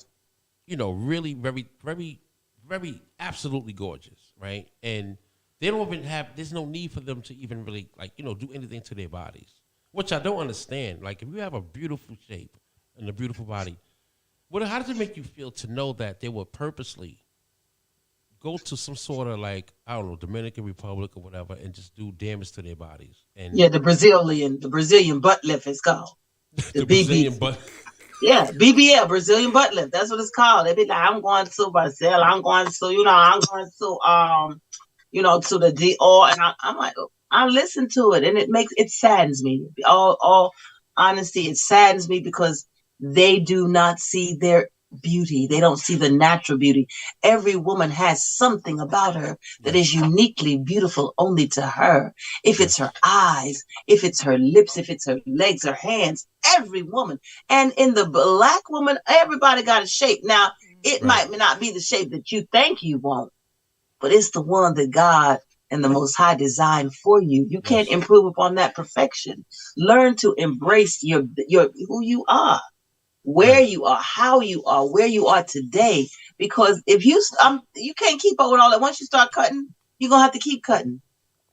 you know, really very, very, very absolutely gorgeous, right? And they don't even there's no need for them to even really, like, you know, do anything to their bodies, which I don't understand. Like, if you have a beautiful shape and a beautiful body, how does it make you feel to know that they would purposely go to some sort of, like, I don't know, Dominican Republic or whatever and just do damage to their bodies? And the Brazilian butt lift is called. The Brazilian butt. Yeah, BBL, Brazilian butt lift. That's what it's called. They be like, I'm going to Brazil. I'm going to, I'm going to, to the Dior. And I'm like, I listen to it, and it saddens me. All Honesty, it saddens me because they do not see their beauty. They don't see the natural beauty. Every woman has something about her that is uniquely beautiful only to her. If it's her eyes, if it's her lips, if it's her legs, her hands, every woman. And in the black woman, everybody got a shape. Now, it might not be the shape that you think you want, but it's the one that God and the Most High designed for you. You can't improve upon that perfection. Learn to embrace your who you are, where you are, how you are, where you are today. Because if you can't keep up with all that. Once you start cutting, you're gonna have to keep cutting.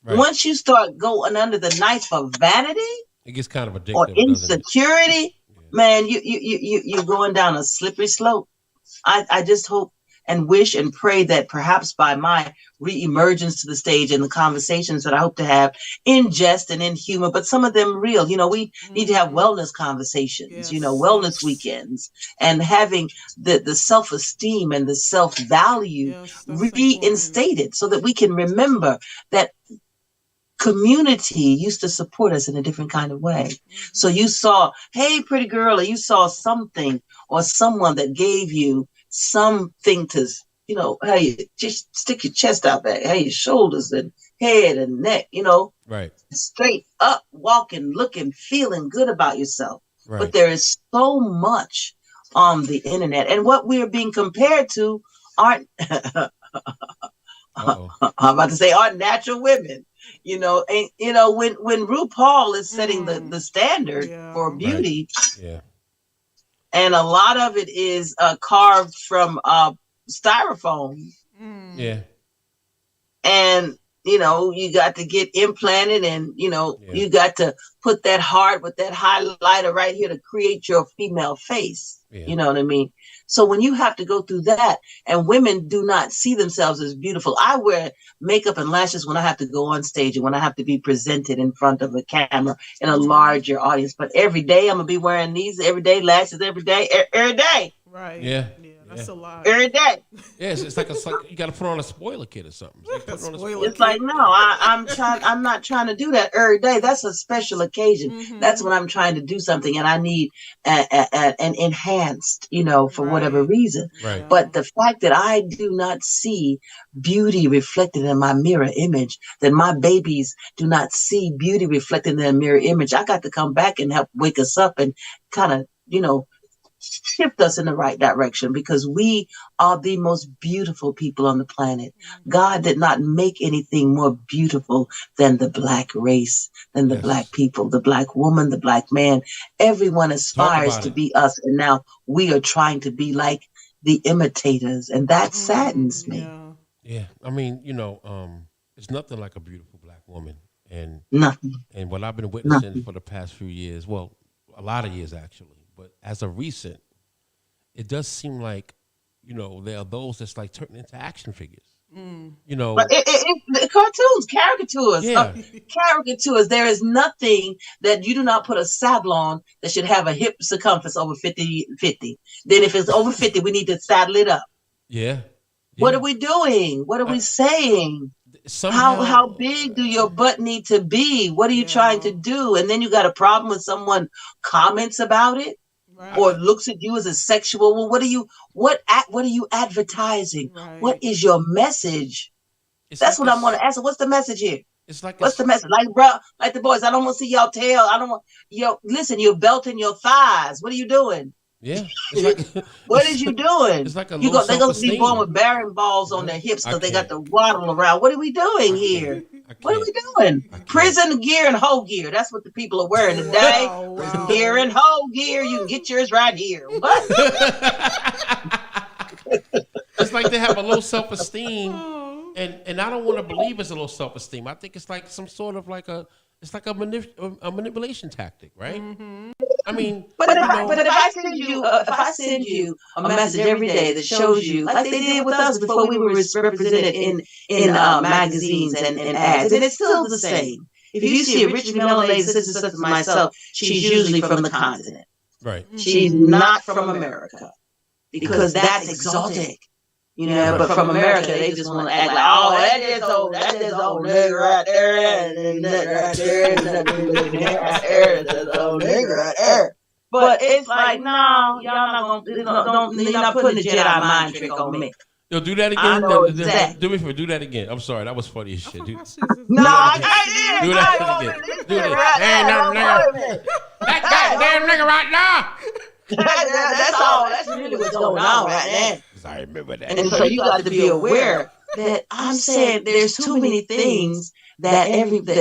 Right. Once you start going under the knife of vanity, it gets kind of addictive or insecurity. Man, you're going down a slippery slope. I just hope and wish and pray that perhaps by my re-emergence to the stage and the conversations that I hope to have in jest and in humor, but some of them real. We need to have wellness conversations, wellness weekends, and having the self-esteem and the self-value reinstated so that we can remember that community used to support us in a different kind of way. So you saw, hey, pretty girl, or you saw something or someone that gave you something to, hey, just stick your chest out there, hey, your shoulders and head and neck, right, straight up, walking, looking, feeling good about yourself. Right. But there is so much on the internet, and what we are being compared to aren't, I'm about to say, aren't natural women. And when RuPaul is setting the standard for beauty, and a lot of it is carved from styrofoam. Yeah. And, you got to get implanted and, you got to put that heart with that highlighter right here to create your female face. Yeah. You know what I mean? So when you have to go through that, and women do not see themselves as beautiful. I wear makeup and lashes when I have to go on stage and when I have to be presented in front of a camera in a larger audience. But every day I'm going to be wearing these every day, lashes every day. Right. Yeah. That's a lot. Every day. Yeah, it's like you got to put on a spoiler kit or something. It's like, no, I'm not trying to do that every day. That's a special occasion. Mm-hmm. That's when I'm trying to do something and I need an enhanced, for whatever reason. Right. But the fact that I do not see beauty reflected in my mirror image, that my babies do not see beauty reflected in their mirror image, I got to come back and help wake us up and kind of, shift us in the right direction, because we are the most beautiful people on the planet. God did not make anything more beautiful than the Black race, than the Black people, the Black woman, the Black man. Everyone aspires to be us. And now we are trying to be like the imitators. And that saddens me. Yeah. I mean, it's nothing like a beautiful Black woman. And nothing. And what I've been witnessing for the past few years, well, a lot of years actually, but as of recent, it does seem like, there are those that's like turning into action figures. But cartoons, caricatures. There is nothing that you do not put a saddle on that should have a hip circumference over 50. Then if it's over 50, we need to saddle it up. Yeah. What are we doing? What are we saying? Somehow, how big do your butt need to be? What are you trying to do? And then you got a problem with someone comments about it. Right. Or looks at you as a sexual. Well, what are you advertising? Right. What is your message? That's what I want to ask. What's the message here? It's like what's the message? Like, bro, like the boys. I don't want to see y'all tail. I don't want listen. You're belting your thighs. What are you doing? Yeah. What is you doing? It's like they're gonna be born with barren balls on their hips because they got to waddle around. What are we doing here? What are we doing? Prison gear and hoe gear. That's what the people are wearing today. Wow. Prison gear and hoe gear. You can get yours right here. What? It's like they have a low self-esteem, and I don't want to believe it's a low self-esteem. I think it's like some sort of like a manipulation tactic, right? Mm-hmm. I mean, but if I send you a message every day that shows you, like they did with us before we were represented in magazines and ads, and it's still the same. If you see a rich melanated sister such as myself, she's usually from the continent. Right. She's not from America, because that's exotic. You know, but from America, they just want to act like, oh, that's just old nigga right there, and that right there, and that right there, that's old nigga right there. But it's like, no, y'all not gonna, you're not putting the Jedi mind trick on me. Yo, do that again. I know exactly. Do that again. I'm sorry, that was funny as shit. I Do forgot she's No, I can't. do that again. Do that. Hey, no, nigga. That goddamn nigga right now. That's all. That's really what's going on right now. I remember that. And so you got to be aware that I'm saying there's too many things that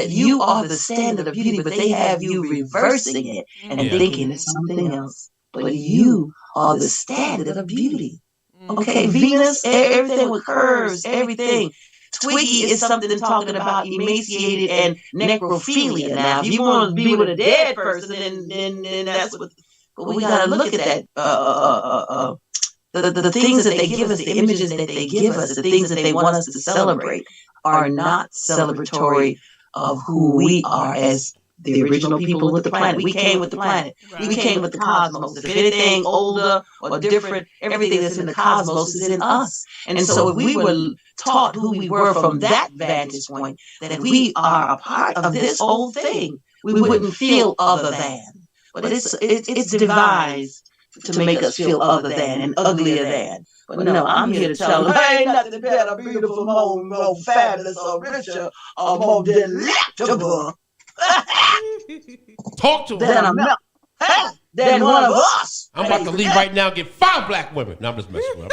you are the standard of beauty, but they have you reversing it and thinking it's something else. But you are the standard of beauty. Okay, Venus, everything with curves, everything. Twiggy is something talking about emaciated and necrophilia. Now, if you want to be with a dead person, then that's what. But we gotta look at that. The things that they give us, the images that they give us, the things that they want us to celebrate, are not celebratory of who we are as the original people with the planet. We came with the planet. Right. We came with the cosmos. If anything older or different, everything that's in the cosmos is in us. And so if we were taught who we were from that vantage point, that we are a part of this whole thing, we wouldn't feel other than. But it's devised to make us feel other than and uglier than. But no, I'm here to tell them, ain't nothing better, beautiful, more fabulous, or richer, or more delectable. Talk to Than him. Than one of us. I'm about to leave right now and get 5 black women. No, I'm just messing with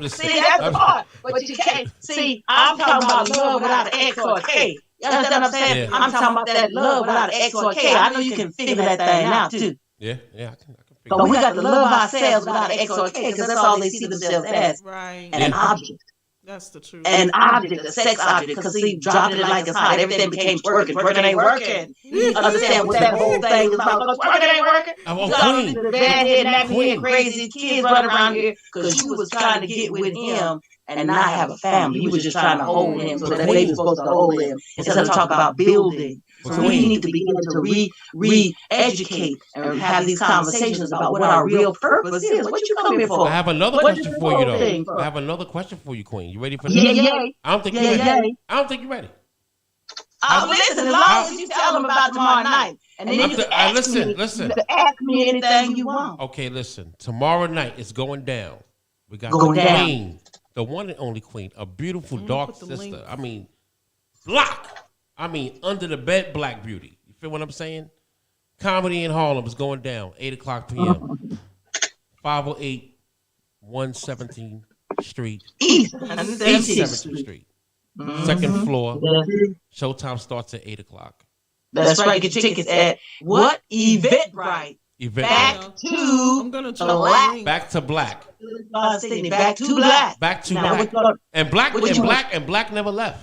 you. See, that's the part. But you can't. See, I'm talking about love without an X or a K. You understand what I'm saying? Yeah. I'm talking about that love without an X or a K. I know you can figure that thing out, too. Yeah, I can figure but we got to love ourselves without an X or a K, because that's all they see themselves as. Right. And an object. That's the truth. An object, a sex object, because he dropped it like it's hot. Everything became twerking. Twerking ain't working. You understand what that whole thing is about? Twerking ain't working. You got the bad head, nappy head, crazy kids running around here because you was trying to get with him and not have a family. You was just trying to hold him so that they were supposed to hold him instead of talking about building. So we need to begin to re-educate and have these conversations about what our real purpose is. What you come here for? I have another question for you, though. I have another question for you, Queen. You ready for this? Yeah. I don't think you're ready. I don't think you're ready. Listen, as long as you tell them about tomorrow night. And then you can listen. Ask me anything you want. Okay, listen. Tomorrow night it's going down. We got going the Queen, the one and only Queen, a beautiful dark sister. Link. I mean, black. I mean, under the bed, black beauty. You feel what I'm saying? Comedy in Harlem is going down, 8 o'clock p.m. 508 117th Street. East 7th Street. Second floor. Showtime starts at 8 o'clock. That's right. Get your tickets at what? Eventbrite. Back to black. Back to black. Back to black. Back to black. And black never left.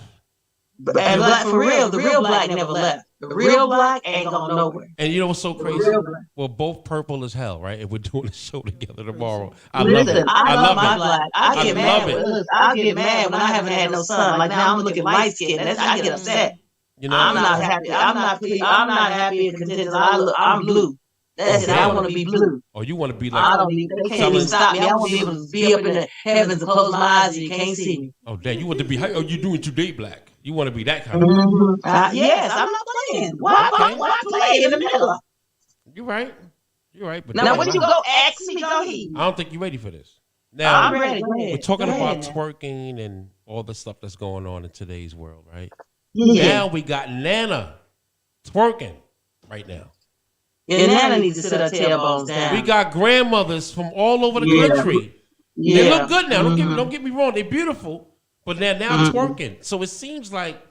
And black for real, the real black never left. The real black ain't going nowhere. And you know what's so crazy? We're both purple as hell, right? And we're doing a show together tomorrow. I love it. I love my black. I get mad when I haven't had no sun. Like now I'm looking light skinned. I get upset. You know, I'm not happy. I'm not happy and content. I'm blue. That's it. I want to be blue. Or you want to be like? I don't need. They can't even stop me. I want to be able to be up in the heavens and close my eyes and you can't see me. Oh, damn! You want to be? How are you doing today, black? You want to be that kind of? Yes, I'm not playing. Why play in the middle? You're right. But now, when you go ask me, go ahead. I don't think you're ready for this. Now, I'm ready. We're talking about twerking and all the stuff that's going on in today's world, right? Yeah. Now we got Nana twerking right now. Yeah, Nana needs to sit her tailbones down. We got grandmothers from all over the country. Yeah. They look good now. Don't get me wrong. They're beautiful. But they're now twerking. So it seems like,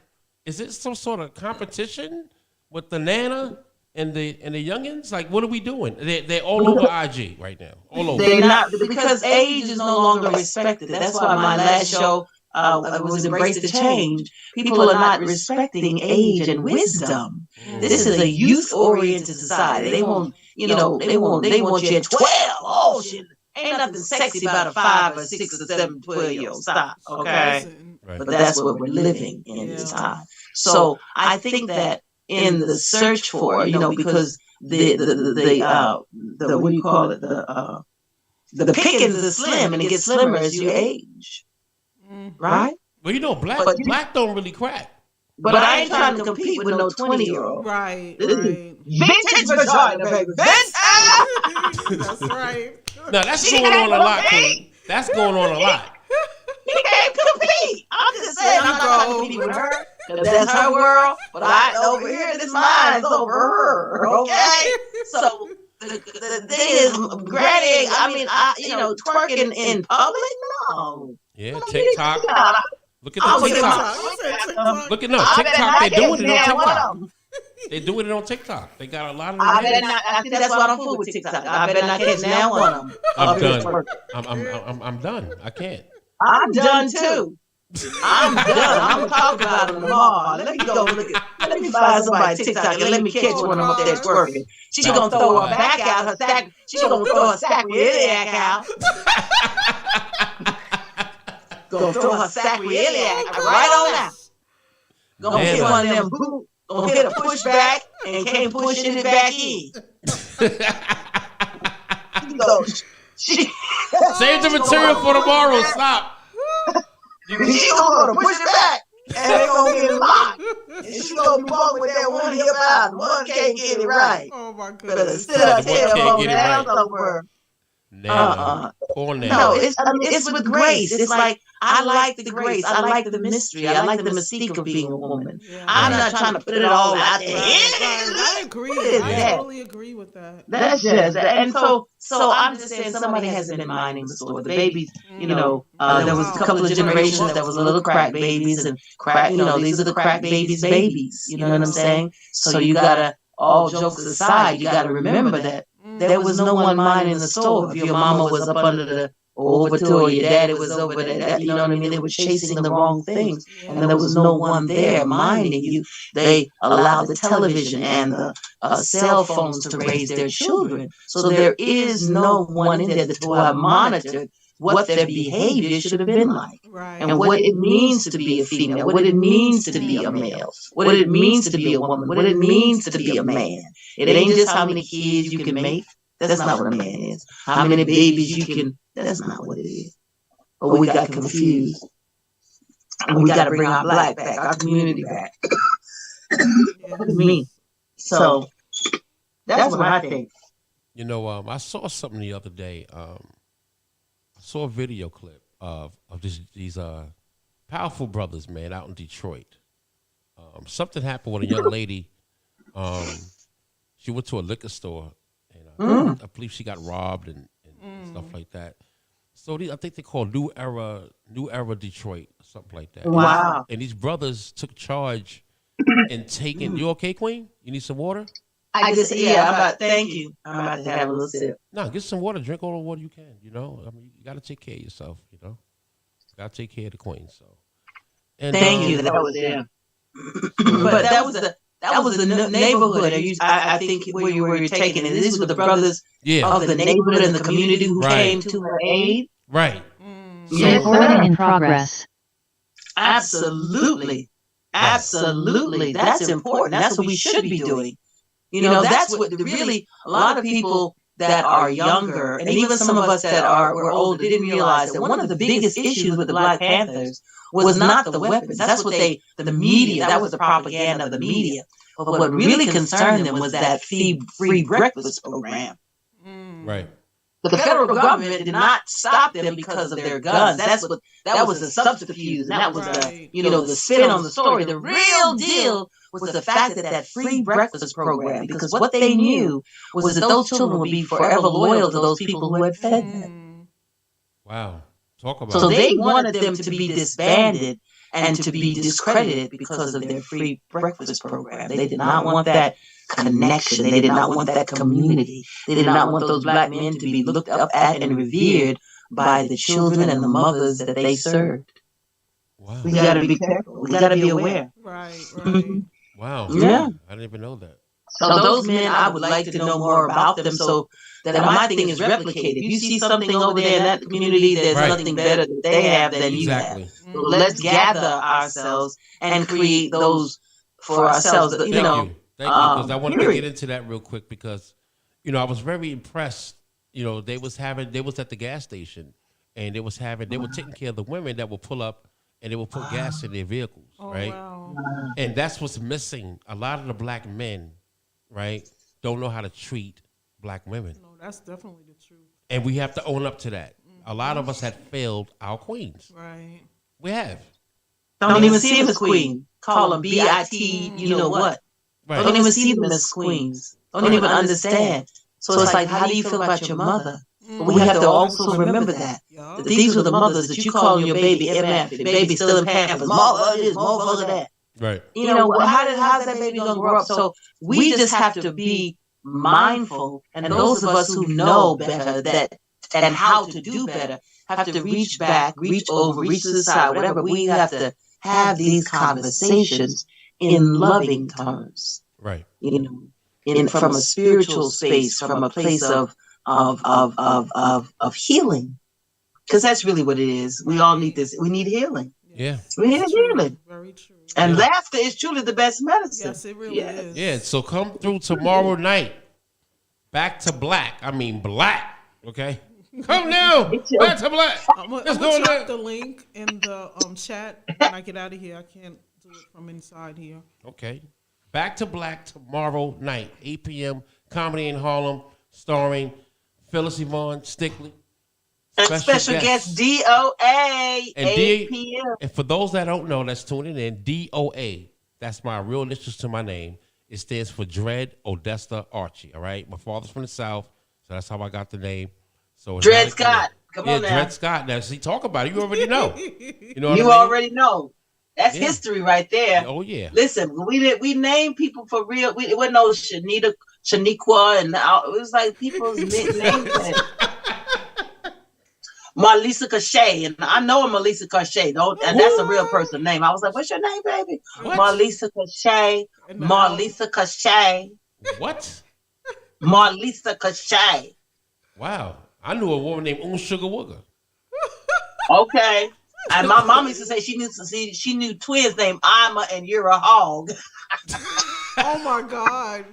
is it some sort of competition with the Nana and the youngins? Like, what are we doing? They're all over IG right now. All over. They're not, because age is no longer respected. That's why my last show was Embrace the Change. People are not respecting age and wisdom. This is a youth-oriented society. They want you at 12. Oh shit. Ain't nothing sexy about a 5 or 6 or 7, 12-year-old. Stop, okay? Right. But that's what we're living in this time. So I think that in the search for, because the what do you call it? the pickings is slim, and it gets slimmer as you age, right? Well, you know, black don't really crack. But I ain't trying to compete with no 20-year-old. Right, This is right. vintage vagina, baby. That's right. Now that's going on a lot, Queen. That's going on a lot. He can't compete. I'm just saying, I'm not trying to compete with her, because that's her world. But over here, this mine's over her. Okay, so the thing is, Granny. I mean, twerking in public, no. Yeah, TikTok. Look at the TikTok. Look at TikTok. They're doing it on TikTok. They're doing it on TikTok. They got a lot of. I think that's why I'm full with TikTok. I better not catch now one of them. I'm done. I'm done. I can't. I'm done too. I'm done. I'm gonna talk about them tomorrow. Let me go look at. Let me find somebody TikTok and let me catch one of them up there twerking. She's gonna throw her back out, her sack. She's gonna throw her sacroiliac out. Gonna throw her sacroiliac right on out. Gonna hit one of them boots. Gonna hit a pushback and can't push it back in. Save the material for tomorrow. Stop. She's gonna push it back and it's gonna get locked. And she's gonna be walking with that one hip out. One can't get it right. Oh my Better goodness. sit up One there can't get it down right. somewhere. Poor Nana. No, it's with grace. It's like I like the grace. I like the mystery. I like the mystique of being a woman. Yeah. I'm not trying to put it all out there. I agree. I totally agree with that. That's just and so I'm just saying somebody hasn't been minding the store. The babies, there was a couple of generations that was a little crack babies and crack. These are the crack babies. You know what I'm saying? So you gotta, all jokes aside, you gotta remember that. There was no one minding the store. If your mama was up under the over to, or your daddy was over there, you know what I mean? They were chasing the wrong things, and there was no one there minding you. They allowed the television and the cell phones to raise their children. So there is no one in there to have monitored what their behavior should have been like, and what it means to be a female, what it means to be a male, what it means to be a woman, what it means to be a man. It ain't just how many kids you can make. That's not what a man is. How many babies you can. That's not what it is. But we got confused. And we got to bring our black back, our community back. Me. So that's what I think. I saw something the other day. I saw a video clip of these powerful brothers, man, out in Detroit. Something happened with a young lady. She went to a liquor store, and I believe she got robbed and stuff like that. So I think they call New Era Detroit, or something like that. Wow. And these brothers took charge and taking. You okay, Queen? You need some water? Thank you. I'm about to have a little sip. No, get some water. Drink all the water you can. You got to take care of yourself. Got to take care of the Queen. So, and, thank you. That was them. But that was the neighborhood. I think where you were taking it. These were the brothers of the neighborhood and the community who came to her aid. Right. Recording in progress. Absolutely. That's important. That's what we should be doing. That's what really a lot of people that are younger, and even some of us that were older, didn't realize that one of the biggest issues with the Black Panthers was not the weapons. That's what the media, that was the propaganda of the media. But what really concerned them was that free breakfast program. Right. The federal government did not stop them because of their guns. That was the subterfuge. And that was the spin on the story. The real deal was the fact that free breakfast program, because what they knew was that those children would be forever loyal to those people who had fed them. Wow. Talk about so they wanted them to be disbanded and to be discredited because of their free breakfast program. They did not want that connection. They did not want that community. They did not want those black men to be looked up at and revered by the children and the mothers that they served. Wow. We got to be careful. We got to be aware. Right. Wow. Yeah. I didn't even know that. So those men, I would like to know more about them so that my thing is replicated. If you see something over there in that community, there's nothing better that they have than you have. So let's gather ourselves and create those for ourselves. Thank you. Because I wanted to get into that real quick because, I was very impressed they was at the gas station, and they were taking care of the women that would pull up and they would put gas in their vehicles, right? Wow. And that's what's missing. A lot of the black men, right, don't know how to treat black women. No, that's definitely the truth. And we have to own up to that. A lot of us have failed our queens. Right. We have. Don't even see them as queen. Call them BIT, you know what. Right. Don't even see them as queens. Don't even understand. So it's like, how do you feel about your mother? But we have to also remember that. That these were the mothers that you call your baby MF. The baby still in Pampers. Mother this, mother that. Right. How's that baby gonna grow up? So we just have to be mindful, and those of us who know better that and how to do better have to reach back, reach over, reach to the side, whatever. We have to have these conversations in loving terms. Right. From a spiritual space, from a place of healing, because that's really what it is. We all need this. We need healing. Yeah. We need healing. Very true. And laughter is truly the best medicine. Yes, it really is. Yeah. So come through tomorrow night. Back to black. I mean black. Okay. Come now. Back to black. I'm gonna drop the link in the chat when I get out of here. I can't do it from inside here. Okay. Back to black tomorrow night, 8 p.m. Comedy in Harlem, starring Phyllis Yvonne Stickley. And special guest DOA, and 8 p.m. And for those that don't know, that's tuning in, DOA, that's my real initials to my name. It stands for Dred Odessa Archie, all right? My father's from the South, so that's how I got the name. So Dred Scott. Come on now. Dred Scott. Now, see, talk about it. You already know. You know what You I mean? already know. That's history right there. Oh, yeah. Listen, we named people for real. It wasn't no Shaniqua, and it was like people's names. Marlisa Cachet, and I know Marlisa Cachet. And that's a real person name. I was like, "What's your name, baby?" What? Marlisa Cachet. Marlisa Cachet. What? Marlisa Cachet. Wow. I knew a woman named Sugar Wooger. Okay. And my mom used to say she knew twins named Ima and You're a Hog. Oh my God.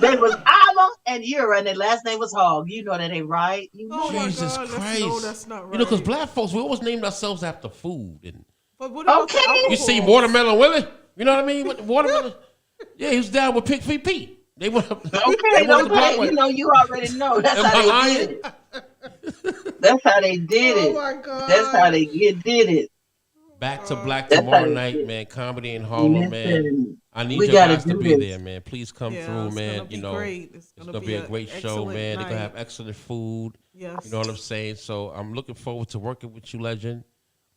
They was Ima and Yura, and their last name was Hog. You know that ain't right. Jesus Christ. That's not right. Because black folks, we always named ourselves after food. And But what about the Okay. you see Watermelon Willie? You know what I mean? With the watermelon. Yeah, he was down with Pig Feet Pete. They went up. Okay, you already know. That's how they did it. That's how they did it. Oh my God. That's how they did it. Back to black That's tomorrow how they night, did. man. Comedy in Harlem, man. Listen, I need we you gotta guys to do be this. there, man. Please come Yeah, through, it's man. gonna be You know, great. it's gonna be a great show, man. They're gonna have excellent food. Yes. You know what I'm saying? So I'm looking forward to working with you, legend.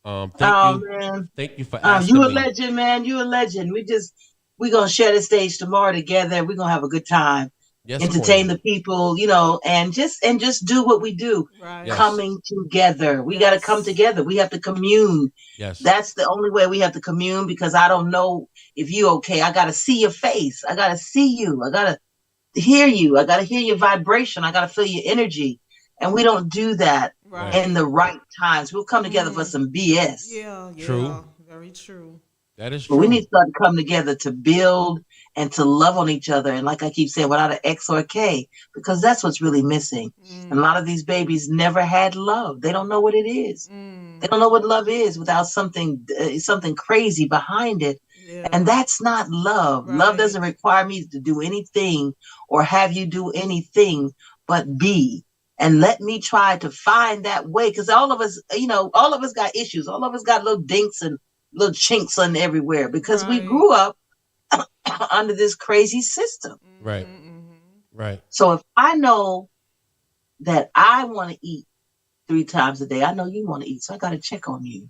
Thank you. Man. Thank you for asking You a me. legend, man. You a legend. We're gonna share the stage tomorrow together. We're gonna have a good time. Yes, Entertain Queen. the people, and just do what we do. Right. Yes. Coming together. We gotta come together. We have to commune. Yes. That's the only way we have to commune, because I don't know if you okay. I gotta see your face. I gotta see you. I gotta hear you. I gotta hear your vibration. I gotta feel your energy. And we don't do that Right. in the right times. We'll come together for some BS. Yeah. True. Very true. That is But true. we need to start to come together to build and to love on each other. And like I keep saying, without an X or a K, because that's what's really missing. And a lot of these babies never had love. They don't know what it is. They don't know what love is without something crazy behind it. Yeah. And that's not love. Right. Love doesn't require me to do anything or have you do anything but be. And let me try to find that way. Because all of us got issues. All of us got little dinks and little chinks on everywhere, because we Right. grew up under this crazy system. Right. Right. So if I know that I want to eat 3 times a day, I know you want to eat. So I got to check on you.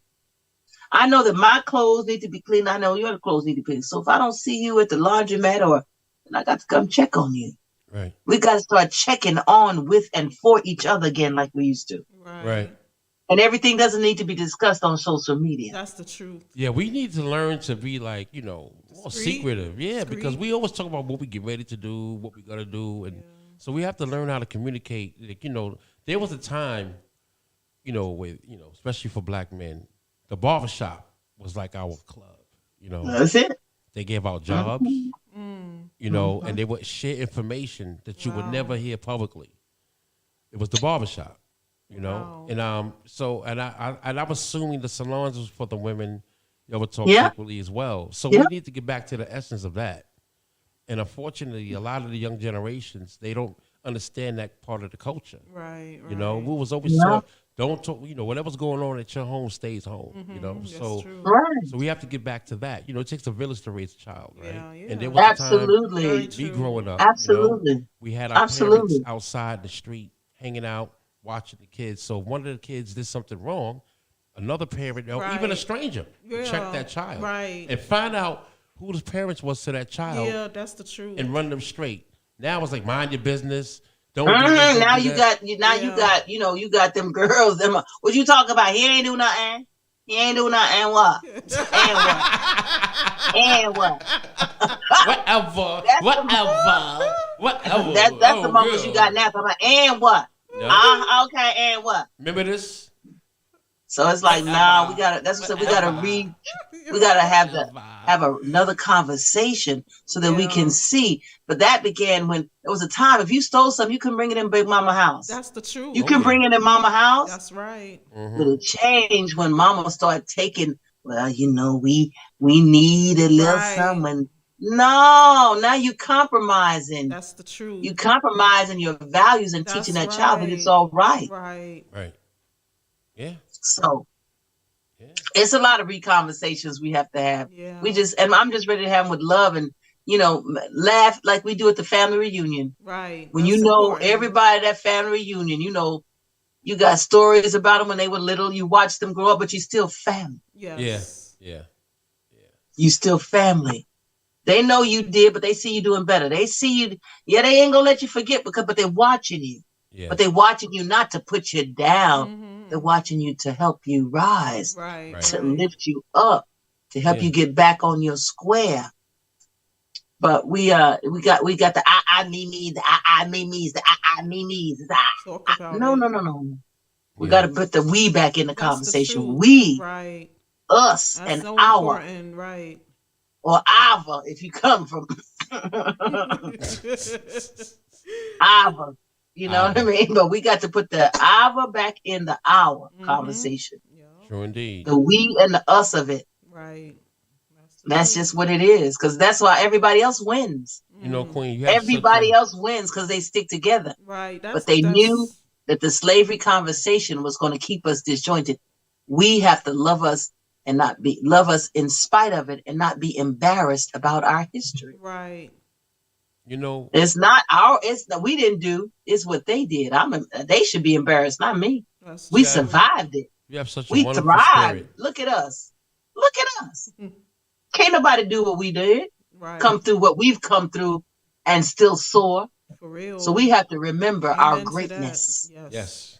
I know that my clothes need to be clean. I know your clothes need to be clean. So if I don't see you at the laundromat, then I got to come check on you. Right. We got to start checking on with and for each other again like we used to. Right. And everything doesn't need to be discussed on social media. That's the truth. Yeah, we need to learn to be like, more Discreet. secretive. Yeah, Discreet. because we always talk about what we get ready to do, what we gotta do, and so we have to learn how to communicate. Like, there was a time, with especially for black men, the barbershop was like our club. That's it. They gave out jobs, and they would share information that you would never hear publicly. It was the barbershop, you know. Wow. And I'm assuming the salons was for the women that would talk Yeah. sexually as well. So Yeah. we need to get back to the essence of that. And unfortunately, a lot of the young generations, they don't understand that part of the culture. Right. You know, we was always Yeah. taught, don't talk, you know, whatever's going on at your home stays home, you know. That's So true. Right. so we have to get back to that. You know, it takes a village to raise a child, right? Yeah, yeah. And there was a time, Absolutely. Very me true. growing up, you know, Absolutely. we had our parents Absolutely. outside in the street hanging out, watching the kids. So if one of the kids did something wrong, another parent, or even a Right. stranger, would Yeah, check that child. right. And find out who the parents was to that child Yeah, that's the truth. and run them straight. Now it's like, mind your business. Don't do this, don't Now do you that. got you got them girls. Them what you talk about? He ain't do nothing. He ain't do nothing. And what? And what? And what? Whatever. That's the- Whatever. That's the moments girl. you got now. I'm like, and what? Yeah. Okay, and what? Remember this? So it's like, nah, we gotta. That's what I said. We gotta we gotta have another conversation so that we Yeah. can see. But that began when there was a time. If you stole something, you couldn't bring it in Big Mama house. That's the truth. You can bring it in Mama house. That's right. But it changed when Mama started taking. Well, you know, we need a little Right. someone. No, now you compromising. That's the truth. You compromising your values and That's teaching that child that it's right. all right. Right. Right. Yeah. So Yeah. it's a lot of reconversations we have to have. Yeah. And I'm just ready to have them with love and, laugh like we do at the family reunion. Right. When That's you know important. everybody at that family reunion, you got stories about them when they were little. You watched them grow up, but you still family. Yes. Yeah. You still family. They know you did, but they see you doing better. They see you. Yeah, they ain't gonna let you forget but they're watching you. Yeah. But they're watching you not to put you down. Mhm. They're watching you to help you rise, Right. Right. to right. lift you up, to help Yeah. you get back on your square. But we got the I me me's, the I me me's, the I me me's. Talk about No, it. no, no, no. We Yeah. got to put the we back in the That's the conversation. truth. We, Right. us, That's and so our, important. Right. or our, if you come from our. You know what I Our. mean? But we got to put the our back in the our Mhm. conversation. Yeah. True indeed. The we and the us of it. Right. the That's truth. just what it is. Because that's why everybody else wins. You know, Mhm. Queen, you have Everybody such a, else wins because they stick together. Right. But they knew that the slavery conversation was going to keep us disjointed. We have to love us and not be love us in spite of it and not be embarrassed about our history. Right. you know, It's we didn't do, it's what they did. They should be embarrassed, not me. That's We true. survived it. you have such a We wonderful thrived. spirit. Look at us. Look at us. Can't nobody do what we did. Right. Come through what we've come through and still soar. For real. So we have to remember Amen our to that. greatness. Yes. Yes.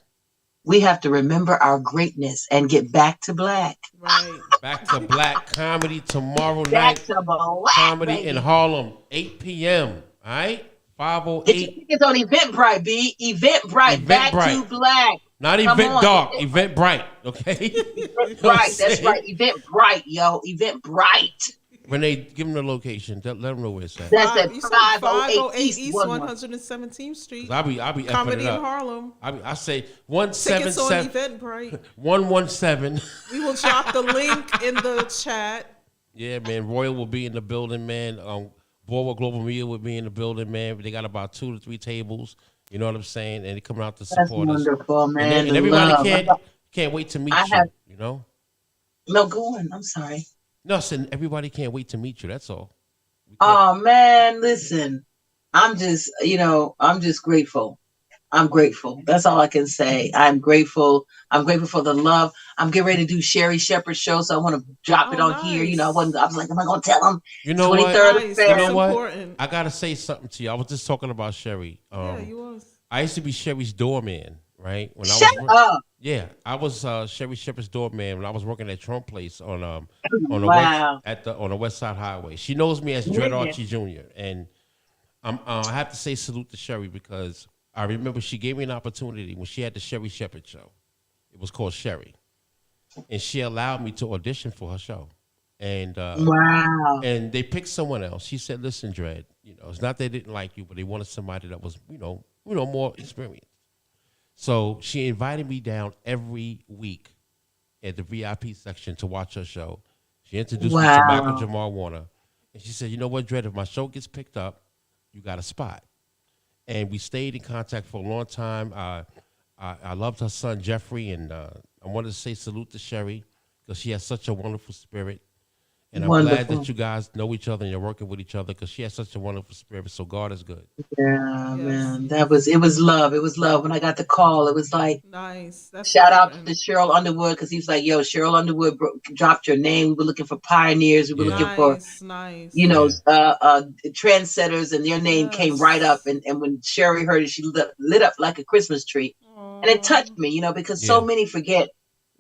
We have to remember our greatness and get back to black. Right. Back to black comedy tomorrow Back night. to black. Comedy baby. in Harlem, 8 p.m. All right? Get your 508. tickets on Eventbrite, B. Eventbrite. Back to Eventbrite. black. Not Come Event on. Dark, Event Bright, okay? Eventbrite. That's right. Eventbrite, yo. Eventbrite. Renee, give them the location. Let them know where it's at. That's at You said 508 East East 117th Street. I'll be effing Comedy it in up. Harlem. I say Tickets on 177 Eventbrite. 117. We will drop the link in the chat. Yeah, man. Royal will be in the building, man. Boardwalk Global Media will be in the building, man. They got about 2 to 3 tables. You know what I'm saying? And they're coming out to That's support us. wonderful, man. And The everybody love. can't wait to meet I you. have- You know? No, go on. I'm sorry. No, I said everybody can't wait to meet you. That's all. Oh man, listen. I'm just grateful. I'm grateful. That's all I can say. I'm grateful. I'm grateful for the love. I'm getting ready to do Sherry Shepherd's show, so I want to drop it Oh, on here. nice. I was like, am I gonna tell them? You know what? 23rd of Nice. February. You know That's what? important. I gotta say something to you. I was just talking about Sherry. Yeah, you was. I used to be Sherry's doorman, right? When Shut up. Yeah, I was Sherry Shepherd's doorman when I was working at Trump Place on the Wow. on the West Side Highway. She knows me as Dread Yeah. Archie Jr. And I have to say salute to Sherry because I remember she gave me an opportunity when she had the Sherry Shepherd show. It was called Sherry, and she allowed me to audition for her show. And Wow. and they picked someone else. She said, "Listen, Dread, it's not they didn't like you, but they wanted somebody that was more experienced." So she invited me down every week at the VIP section to watch her show. She introduced me to Michael Jamal Warner. And she said, you know what, Dred, if my show gets picked up, you got a spot. And we stayed in contact for a long time. I loved her son, Jeffrey, and I wanted to say salute to Sherry because she has such a wonderful spirit. And I'm glad that you guys know each other and you're working with each other because she has such a wonderful spirit. So God is good. Yeah, man. It was love. It was love. When I got the call, it was like, nice. Shout out to Cheryl Underwood because he was like, yo, Cheryl Underwood dropped your name. We were looking for pioneers. We were looking for, trendsetters, and your name came right up. And when Sherry heard it, she lit up like a Christmas tree. Aww. And it touched me, because so many forget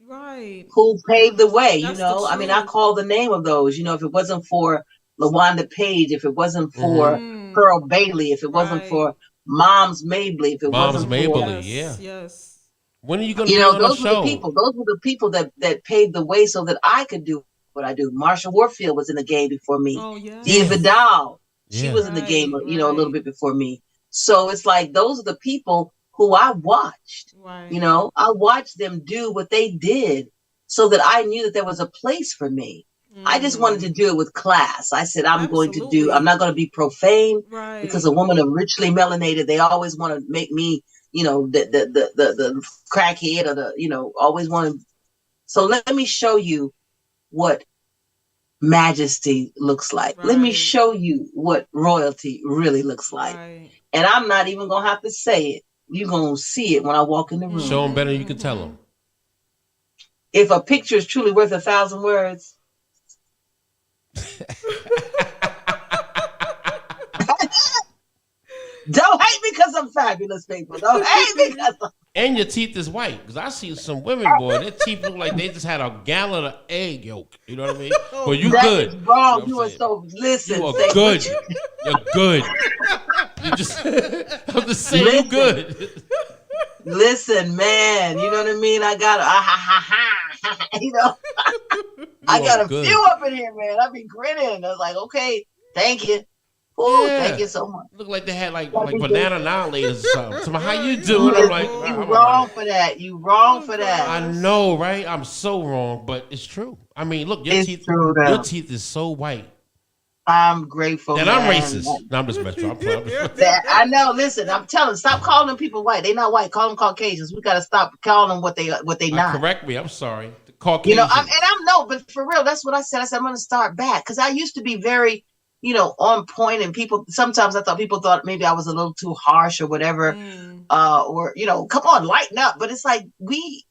who paved the way, I mean, I call the name of those, if it wasn't for LaWanda Page, if it wasn't for Pearl Bailey, if it wasn't for Moms Mabley, if it wasn't for... Yes. When are you going to be on the show? Those were the people that paved the way so that I could do what I do. Marsha Warfield was in the game before me. Oh, yeah. Dia Vidal, she was in the game, a little bit before me. So it's like those are the people who I watched. Right. I watched them do what they did so that I knew that there was a place for me. I just wanted to do it with class. I said, I'm not going to be profane because a woman of richly melanated, they always want to make me, the crackhead or always want to. So let me show you what majesty looks like. Let me show you what royalty really looks like. And I'm not even going to have to say it. You're going to see it when I walk in the room. Show them better than you can tell them. If a picture is truly worth 1,000 words. Don't hate me because I'm fabulous, people. Don't hate me because And your teeth is white. Because I see some women, boy, their teeth look like they just had a gallon of egg yolk. You know what I mean? Well, you good. Is wrong. You are so, listen. You are good. You're good. I'm just saying you good. Listen, man. You know what I mean? I got I got a few up in here, man. I be grinning. I was like, okay, thank you. Oh, thank you so much. Look like they had like banana annihilators or something. So how you doing? I'm like, you wrong for that. You wrong for that. I know, right? I'm so wrong, but it's true. I mean, look, your teeth is so white. I'm grateful. And I'm racist. No, I'm just messing. I know. Listen, I'm telling. Stop calling them people white. They not white. Call them Caucasians. We gotta stop calling them what they not. Correct me. I'm sorry. The Caucasian. But for real, that's what I said. I said I'm gonna start back because I used to be very, on point, and sometimes I thought people thought maybe I was a little too harsh or whatever, or come on, lighten up. But it's like we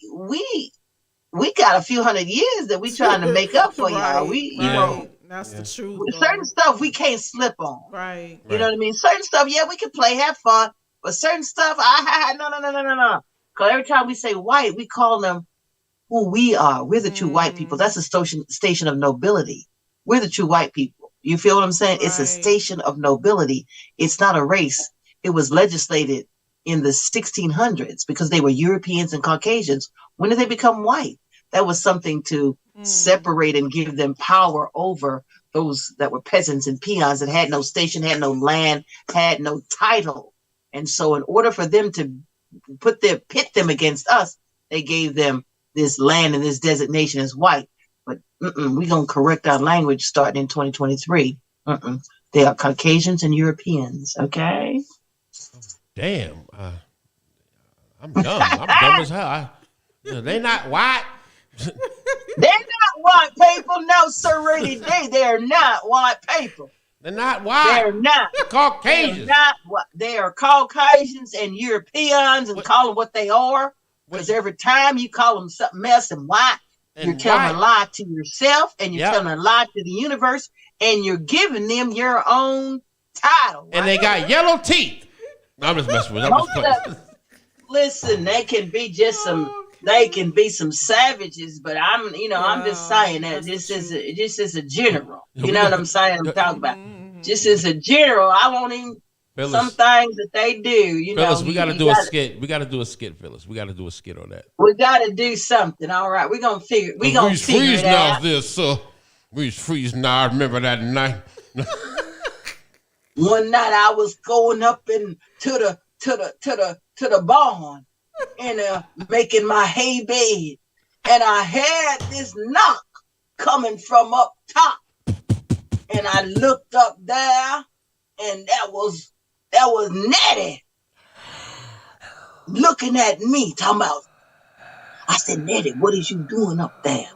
got a few hundred years that we trying to make up for y'all. That's the truth. Certain stuff we can't slip on. Right. You know what I mean? Certain stuff, we can play, have fun, but certain stuff, no. Because every time we say white, we call them who we are. We're the true white people. That's a station of nobility. We're the true white people. You feel what I'm saying? Right. It's a station of nobility. It's not a race. It was legislated in the 1600s because they were Europeans and Caucasians. When did they become white? That was something to separate and give them power over those that were peasants and peons that had no station, had no land, had no title. And so in order for them to pit them against us, they gave them this land and this designation as white. But we're going to correct our language starting in 2023. They are Caucasians and Europeans, okay? Damn. I'm dumb. I'm dumb as hell. They not white. They're not white people, no sirree. They're not white people. They're not white. They're not Caucasians. They're not what they are. Caucasians and Europeans, and call them what they are. Because every time you call them something else and white, you're telling a lie to yourself, and you're telling a lie to the universe, and you're giving them your own title. And they got yellow teeth. No, I'm just messing with them. Listen, they can be just some. They can be some savages, but I'm just saying that this is a general. You know what I'm saying? I'm talking about. Just as a general, I won't even Phyllis, some things that they do. Phyllis, we got to do a skit. We got to do a skit, Phyllis. We got to do a skit on that. We got to do something. All right, we're gonna figure. We gonna figure it out. We was freezing now. I remember that night. One night I was going up to the barn. and making my hay bed. And I had this knock coming from up top. And I looked up there, and that was Nettie looking at me, talking about, I said, Nettie, what is you doing up there?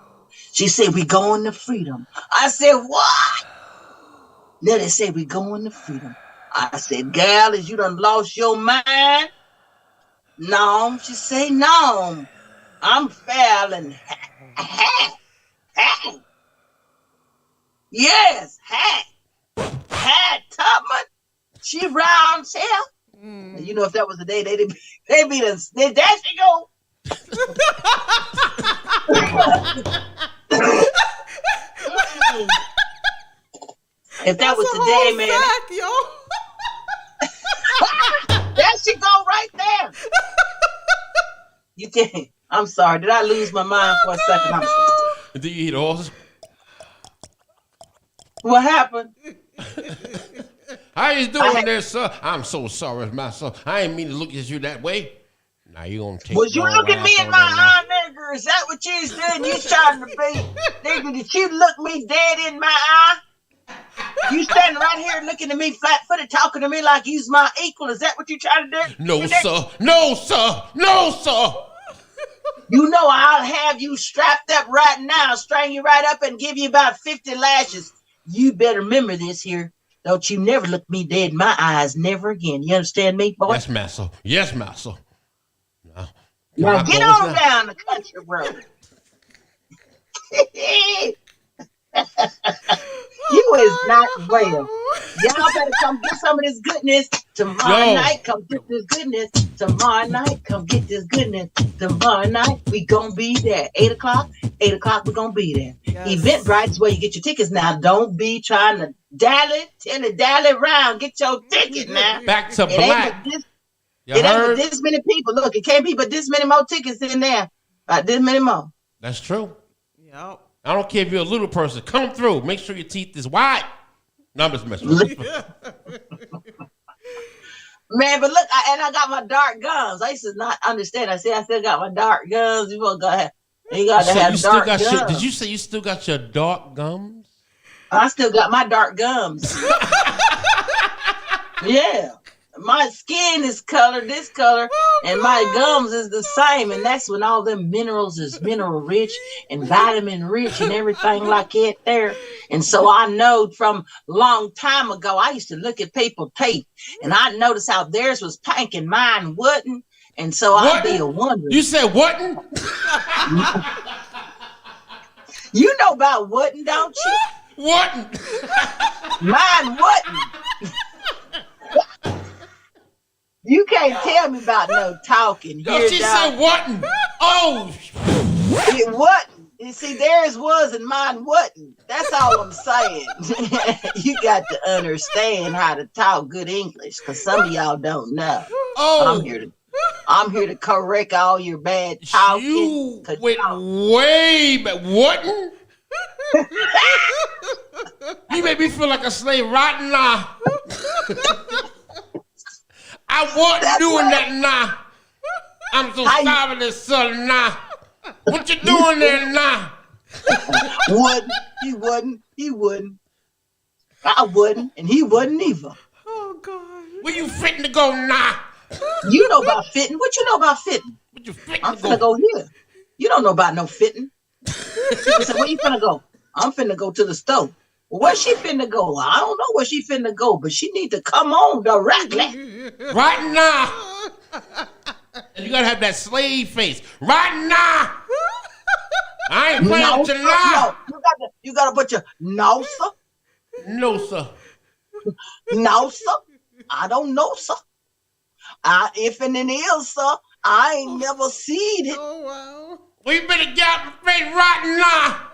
She said, we going to freedom. I said, what? Nettie said, we going to freedom. I said, gal, is you done lost your mind? No. She said, no. I'm failing. Yes, Hat Tubman. She rounds here. You know, if that was the day, they'd be there she go. If that was today, man. Sack, yo. There she go right there. You can't. I'm sorry. Did I lose my mind for a second? I'm sorry. Did you eat horses? What happened? How you doing there, sir? I'm so sorry, my son. I ain't mean to look at you that way. Now you gonna take. Was you looking me in my eye, nigga? Is that what you was doing? You trying to be, nigga? Did you look me dead in my eye? You standing right here looking at me flat-footed, talking to me like you's my equal. Is that what you trying to do? No, sir. No, sir. No, sir. You know I'll have you strapped up right now, string you right up, and give you about 50 lashes. You better remember this here. Don't you never look me dead in my eyes, never again. You understand me, boy? Yes, master. Yes, master. Now get on down the country road. You is not well. Y'all better come get some of this goodness tomorrow night. Come get this goodness tomorrow night. Come get this goodness tomorrow night. We gonna be there. 8 o'clock. 8 o'clock. We gonna be there. Yes. Eventbrite is where you get your tickets now. Don't be trying to dally around. Get your ticket now. Back to black. It ain't but this many people. Look, it can't be but this many more tickets in there. This many more. That's true. Yep. I don't care if you're a little person. Come through. Make sure your teeth is white. Numbers messing with you. Man, but look, I got my dark gums. I used to not understand. I still got my dark gums. You got to have dark gums. Did you say you still got your dark gums? I still got my dark gums. Yeah. My skin is colored this color, and my gums is the same, and that's when all them minerals is mineral rich and vitamin rich and everything like it there. And so I know from long time ago, I used to look at people's teeth, and I noticed how theirs was pink and mine wouldn't, and so I'd be a wonder. You said wouldn't? You know about wouldn't, don't you? Wouldn't. Mine wouldn't. You can't tell me about no talking. No, she said wasn't. Oh. It wasn't. You see, theirs was and mine wasn't. That's all I'm saying. You got to understand how to talk good English, because some of y'all don't know. Oh. I'm here to correct all your bad talking. You went way back. Wasn't? You made me feel like a slave right now. I wasn't doing that now. I'm so sorry this son now. What you doing there now? He wouldn't. I wouldn't, and he wouldn't either. Oh, God. Where you fitting to go now? You know about fitting. What you know about fitting? What you fitting I'm finna go here. You don't know about no fitting. People say, where you finna go? I'm finna go to the store. Well, where she finna go? I don't know where she finna go, but she need to come on directly. Right now. And you gotta have that slave face. Right now. I ain't playing with you now. No, you gotta put your no, sir. No, sir. No, sir. I don't know, sir. If and it is, sir, I ain't never seen it. Oh, wow. Well, you better get out the face right now.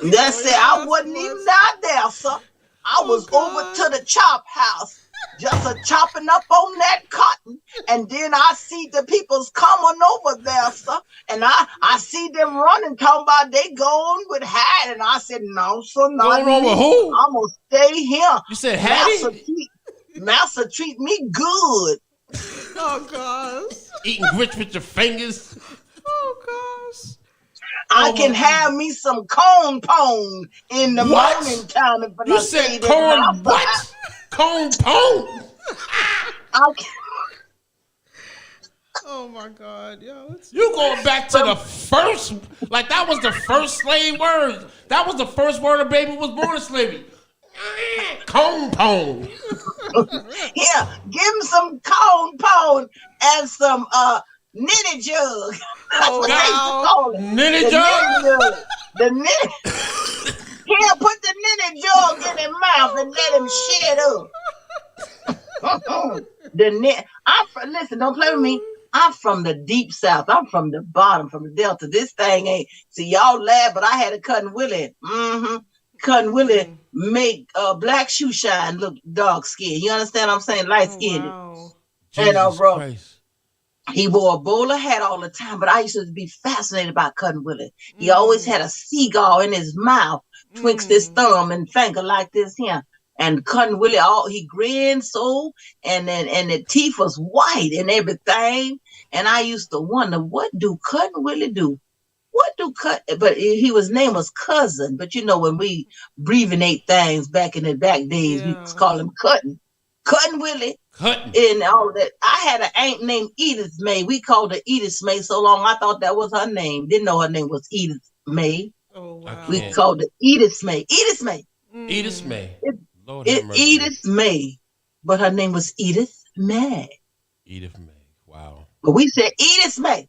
That's it. I wasn't even out there, sir. I was over to the chop house, just chopping up on that cotton. And then I see the people's coming over there, sir. And I see them running, talking about they going with Hattie. And I said, no, sir, not going over who? I'm going to stay here. You said Hattie? Master treat me good. Oh gosh. Eating grits with your fingers. Oh gosh. I can have me some corn pone in the What? morning time if You I said stayed in corn my what? Corn pone? I can, Oh my God, yo. You going back to the first, like that was the first slave word. That was the first word a baby was born in slavery. Corn pone. here, give him some corn pone and some knitted jug. That's Oh what they used to wow. call it. Knitted The jug? knitted jug. The knitted. Here, put the knitted jug in his mouth and let him shit up. The knit. Listen, don't play with me. I'm from the deep south. I'm from the bottom, from the delta. This thing ain't. See, y'all laugh, but I had a Cotton Willie. Cotton Willie make black shoe shine look dark skin. You understand what I'm saying? Light skinned. Wow. And Jesus Christ. he wore a bowler hat all the time, but I used to be fascinated by Cotton Willie. He always had a seagull in his mouth, twixt his thumb and finger like this here. And Cotton Willie, he grinned so, and the teeth was white and everything. And I used to wonder, what do Cotton Willie do? But his name was Cousin. But you know, when we abbreviate things back in the back days, we call him Cotton Willie. And all that. I had an aunt named Edith May. We called her Edith May so long I thought that was her name. Didn't know her name was Edith May. Oh wow. We called her Edith May. Edith May. Edith May. Lord have mercy. Edith May. But her name was Edith May. Edith May. Wow. But we said Edith May.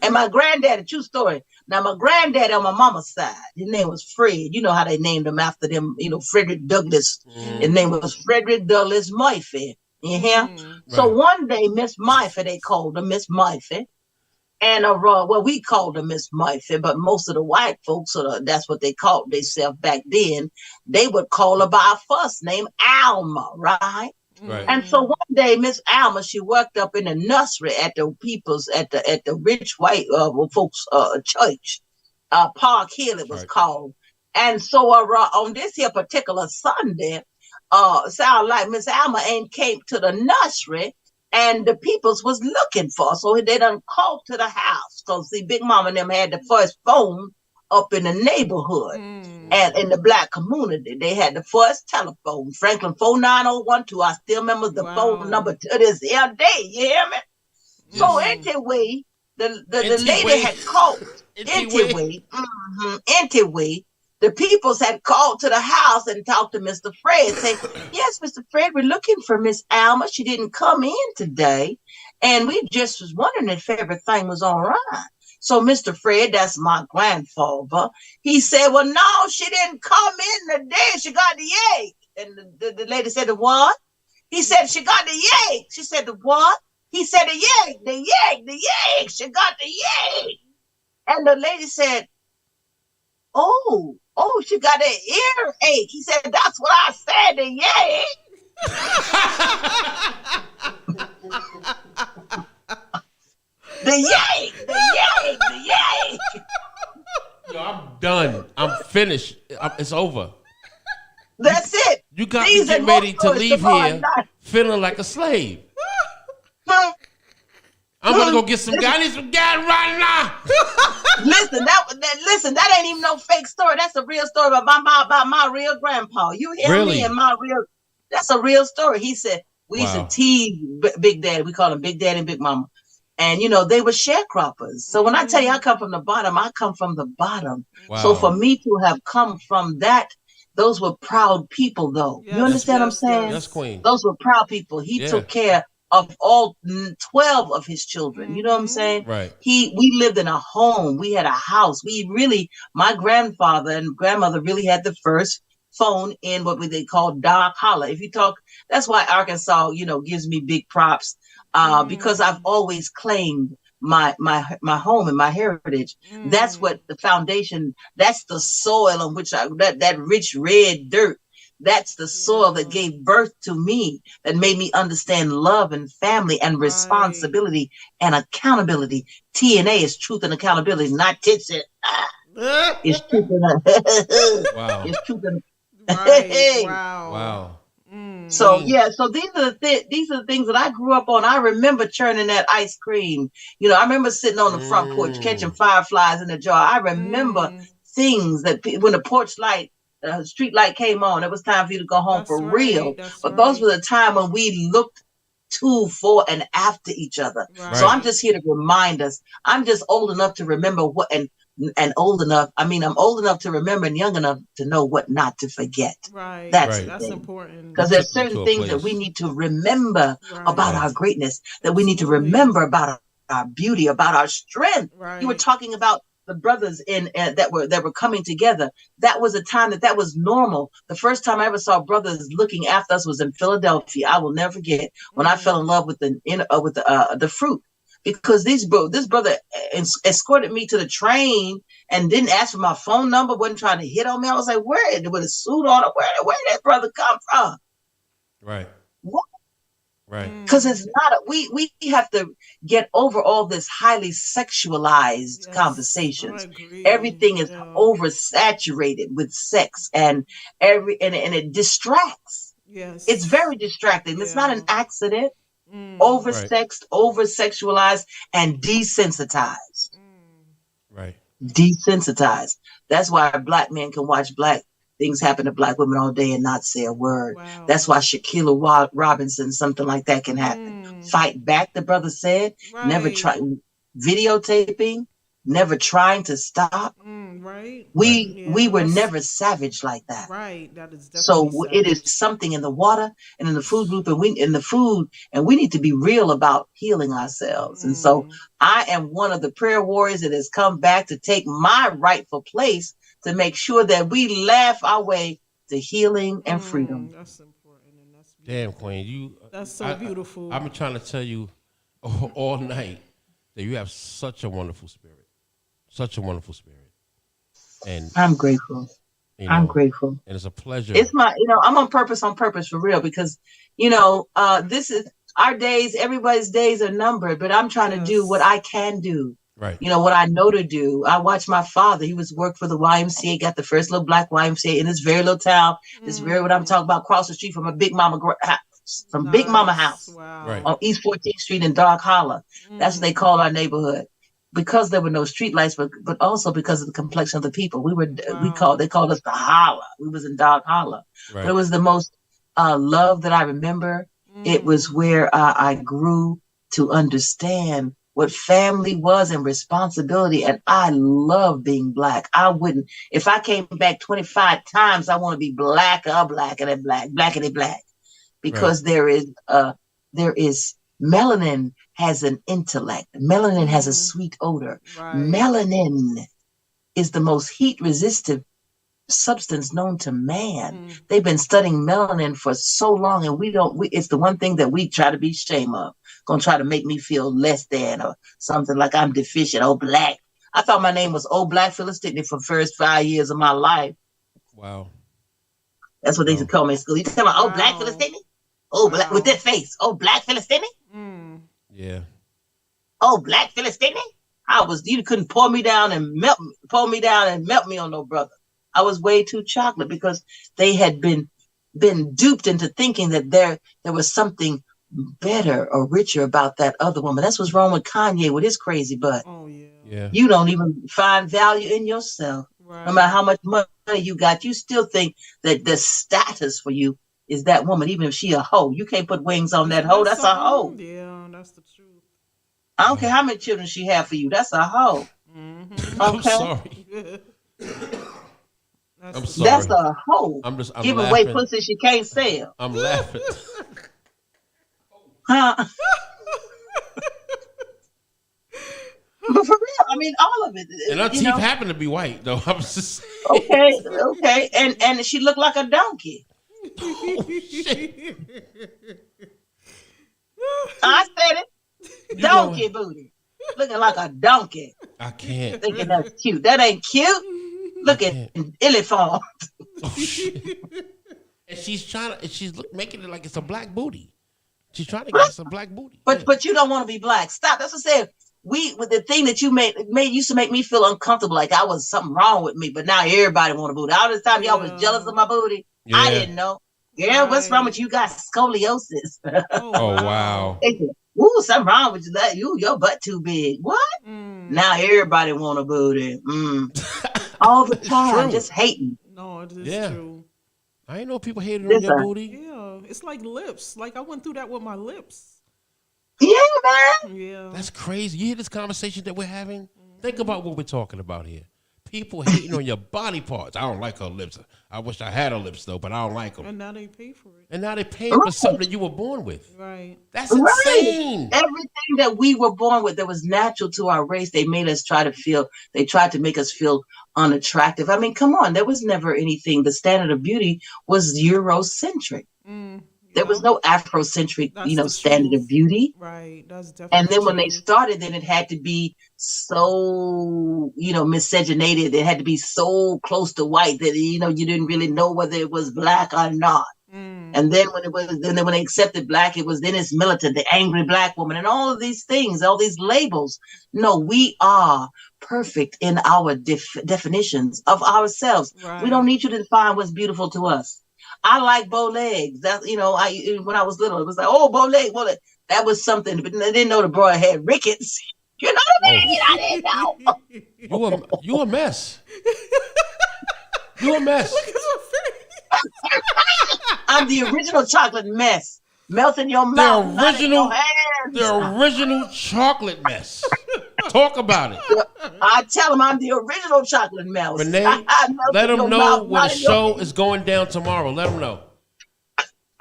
And my granddaddy, true story. Now, my granddaddy on my mama's side, his name was Fred. You know how they named him after them, Frederick Douglass. His name was Frederick Douglass Murphy. You hear? So one day, Miss Murphy, they called her Miss Murphy. And we called her Miss Murphy, but most of the white folks, that's what they called themselves back then, they would call her by her first name, Alma, right? Right. And so one day, Miss Alma, she worked up in the nursery at the rich white folks church, Park Hill it was called. And so on this here particular Sunday, sound like Miss Alma ain't came to the nursery, and the peoples was looking for her. So they done called to the house. So see, Big Mama and them had the first phone up in the neighborhood. And in the black community, they had the first telephone, Franklin 49012. I still remember the phone number to this here day. You hear me? Yes. So anyway, the lady had called. Anyway, the peoples had called to the house and talked to Mr. Fred, saying, yes, Mr. Fred, we're looking for Miss Alma. She didn't come in today. And we just was wondering if everything was all right. So Mr. Fred, that's my grandfather, he said, well, no, she didn't come in today. She got the egg. And the lady said, the what? He said, she got the egg. She said, the what? He said, the egg. She got the egg. And the lady said, oh, she got an earache. He said, that's what I said, the egg. The yay! Yo, I'm done. I'm finished. It's over. That's it. You got me getting ready to leave here feeling like a slave. I'm gonna go get some gas. I need some gas right now. Listen, that ain't even no fake story. That's a real story about my real grandpa. You hear me? And that's a real story. He said we used to tease Big Daddy. We call him Big Daddy and Big Mama. And, they were sharecroppers. So when I tell you I come from the bottom, I come from the bottom. Wow. So for me to have come from that, those were proud people, though. Yes, you understand what I'm saying? Yes, Queen. Those were proud people. He took care of all 12 of his children. You know what I'm saying? Right. We lived in a home. We had a house. My grandfather and grandmother really had the first phone in what they call dark holler. If you talk, that's why Arkansas, gives me big props. Because I've always claimed my home and my heritage. That's what the foundation, that's the soil on which that rich red dirt, that's the soil that gave birth to me, that made me understand love and family and responsibility and accountability. TNA is truth and accountability, not tits and it's truth and wow. It's truth and wow. Wow. So yeah, so these are the things that I grew up on. I remember churning that ice cream. You know, I remember sitting on the front porch catching fireflies in the jar. I remember things that when the porch light, street light came on, it was time for you to go home That's for right. real. That's But those right. were the time when we looked to, for, and after each other. So Right. I'm just here to remind us. I'm just old enough to remember what and old enough. I mean, I'm old enough to remember and young enough to know what not to forget. Right. That's Right. the That's thing. important. Because You there's took me certain to a things that we place. need to remember Right. about Right. our greatness, that we need to Absolutely. remember about our beauty, about our strength. Right. You were talking about the brothers in that were coming together. That was a time that was normal. The first time I ever saw brothers looking after us was in Philadelphia. I will never forget when I fell in love with the fruit, because this brother escorted me to the train and didn't ask for my phone number, wasn't trying to hit on me. I was like, where, with a suit on, where did that brother come from? Right. What? Right. Because it's not we have to get over all this highly sexualized Yes. I conversations. agree. Everything is Yeah. oversaturated with sex, and it distracts. Yes. It's very distracting. It's not an Yeah. accident. Mm. Right. Oversexed, oversexualized, and desensitized. Right. Desensitized. That's why black men can watch black things happen to black women all day and not say a word. Wow. That's why Shaquilla Robinson, something like that can happen. Fight back, the brother said. Never Right. try videotaping, never trying to stop. Right. We Yeah, were that's never savage like that. right. That is definitely So it is savage. something in the water and in the food group, and we need to be real about healing ourselves. And so I am one of the prayer warriors that has come back to take my rightful place to make sure that we laugh our way to healing and freedom. That's important, and that's Damn, beautiful. Queen, you. That's so beautiful. I've been trying to tell you all night that you have such a wonderful spirit, such a wonderful spirit, and I'm grateful. you know, I'm grateful. and it's a pleasure. It's I'm on purpose for real, because, this is our days, everybody's days are numbered, but I'm trying to do what I can do. Right. What I know to do. I watched my father. He worked for the YMCA, got the first little black YMCA in this very little town. This very what I'm talking about, across the street from a Big Mama Big Mama house Wow. Right. on East 14th Street in Dark Hollow. That's what they call our neighborhood. Because there were no street lights, but also because of the complexion of the people. They called us the Holla. We was in Dark Hollow. Right. But it was the most love that I remember. It was where I grew to understand what family was and responsibility. And I love being black. I wouldn't, if I came back 25 times, I want to be blacker than black, blacker than black. Because there is melanin has an intellect. Melanin has a sweet odor. Right. Melanin is the most heat resistant substance known to man. They've been studying melanin for so long, and it's the one thing that we try to be ashamed of. Gonna try to make me feel less than or something, like I'm deficient. Oh, black. I thought my name was Old Black Philistine for the first 5 years of my life. Wow. That's what they used to call me in school. You talking about old black Philistine? Oh, black with that face. Oh, black Philistine? Yeah. Oh, black Philistine? You couldn't pour me down and melt me on no brother. I was way too chocolate, because they had been duped into thinking that there was something better or richer about that other woman. That's what's wrong with Kanye with his crazy butt. Oh yeah. Yeah. You don't even find value in yourself. Right. No matter how much money you got, you still think that the status for you is that woman, even if she a hoe. You can't put wings on that hoe. That's a hoe. Yeah, that's the truth. I don't care how many children she had for you. That's a hoe. I'm Okay? sorry. I'm sorry. That's a hoe. I'm giving away laughing. pussy she can't sell. I'm laughing. Huh? But for real, I mean, all of it. And her teeth happen to be white, though. I was just Okay. And she looked like a donkey. I said it. Donkey booty. Looking like a donkey. I can't. Thinking that's cute. That ain't cute. Look at elephant. Oh, shit. And she's making it like it's a black booty. She's trying to get us a black booty. But you don't want to be black. Stop. That's what I said. With the thing that you made used to make me feel uncomfortable, like I was something wrong with me. But now everybody want a booty. All this time y'all was jealous of my booty. Yeah. I didn't know. Yeah, what's wrong Right. with you? You got scoliosis. Oh Oh wow. wow. They say, ooh, something wrong with you. Your butt too big. What? Mm. Now everybody want a booty. All the It's time, true. just hating. No, it is Yeah. true. I ain't know people hated on your Listen, booty. Yeah, it's like lips. Like I went through that with my lips. yeah, man. Yeah. That's crazy. You hear this conversation that we're having? Think about what we're talking about here. People hating on your body parts. I don't like her lips. I wish I had her lips though, but I don't like them. And now they pay for it. And now they're paying for something that you were born with. Right. That's Right. insane. Everything that we were born with that was natural to our race, they made us they tried to make us feel unattractive. I mean, come on, there was never anything. The standard of beauty was Eurocentric. There was Yep. no Afrocentric, That's the standard truth. of beauty. Right. That's definitely And then when they true. started, then it had to be so, miscegenated. It had to be so close to white that, you didn't really know whether it was black or not. And then when they accepted black, then it's militant, the angry black woman, and all of these things, all these labels. No, we are perfect in our definitions of ourselves. Right. We don't need you to define what's beautiful to us. I like bow legs. That's when I was little, it was like, oh, bow leg, bow leg. That was something, but I didn't know the boy had rickets. You know what I mean? I didn't know. You a mess. You a mess. I'm the original chocolate mess. Melt in your mouth. Not in your hands. The original chocolate mess. Talk about it. I tell them I'm the original chocolate melt. Renee, let them know where the show is going down tomorrow. Let them know.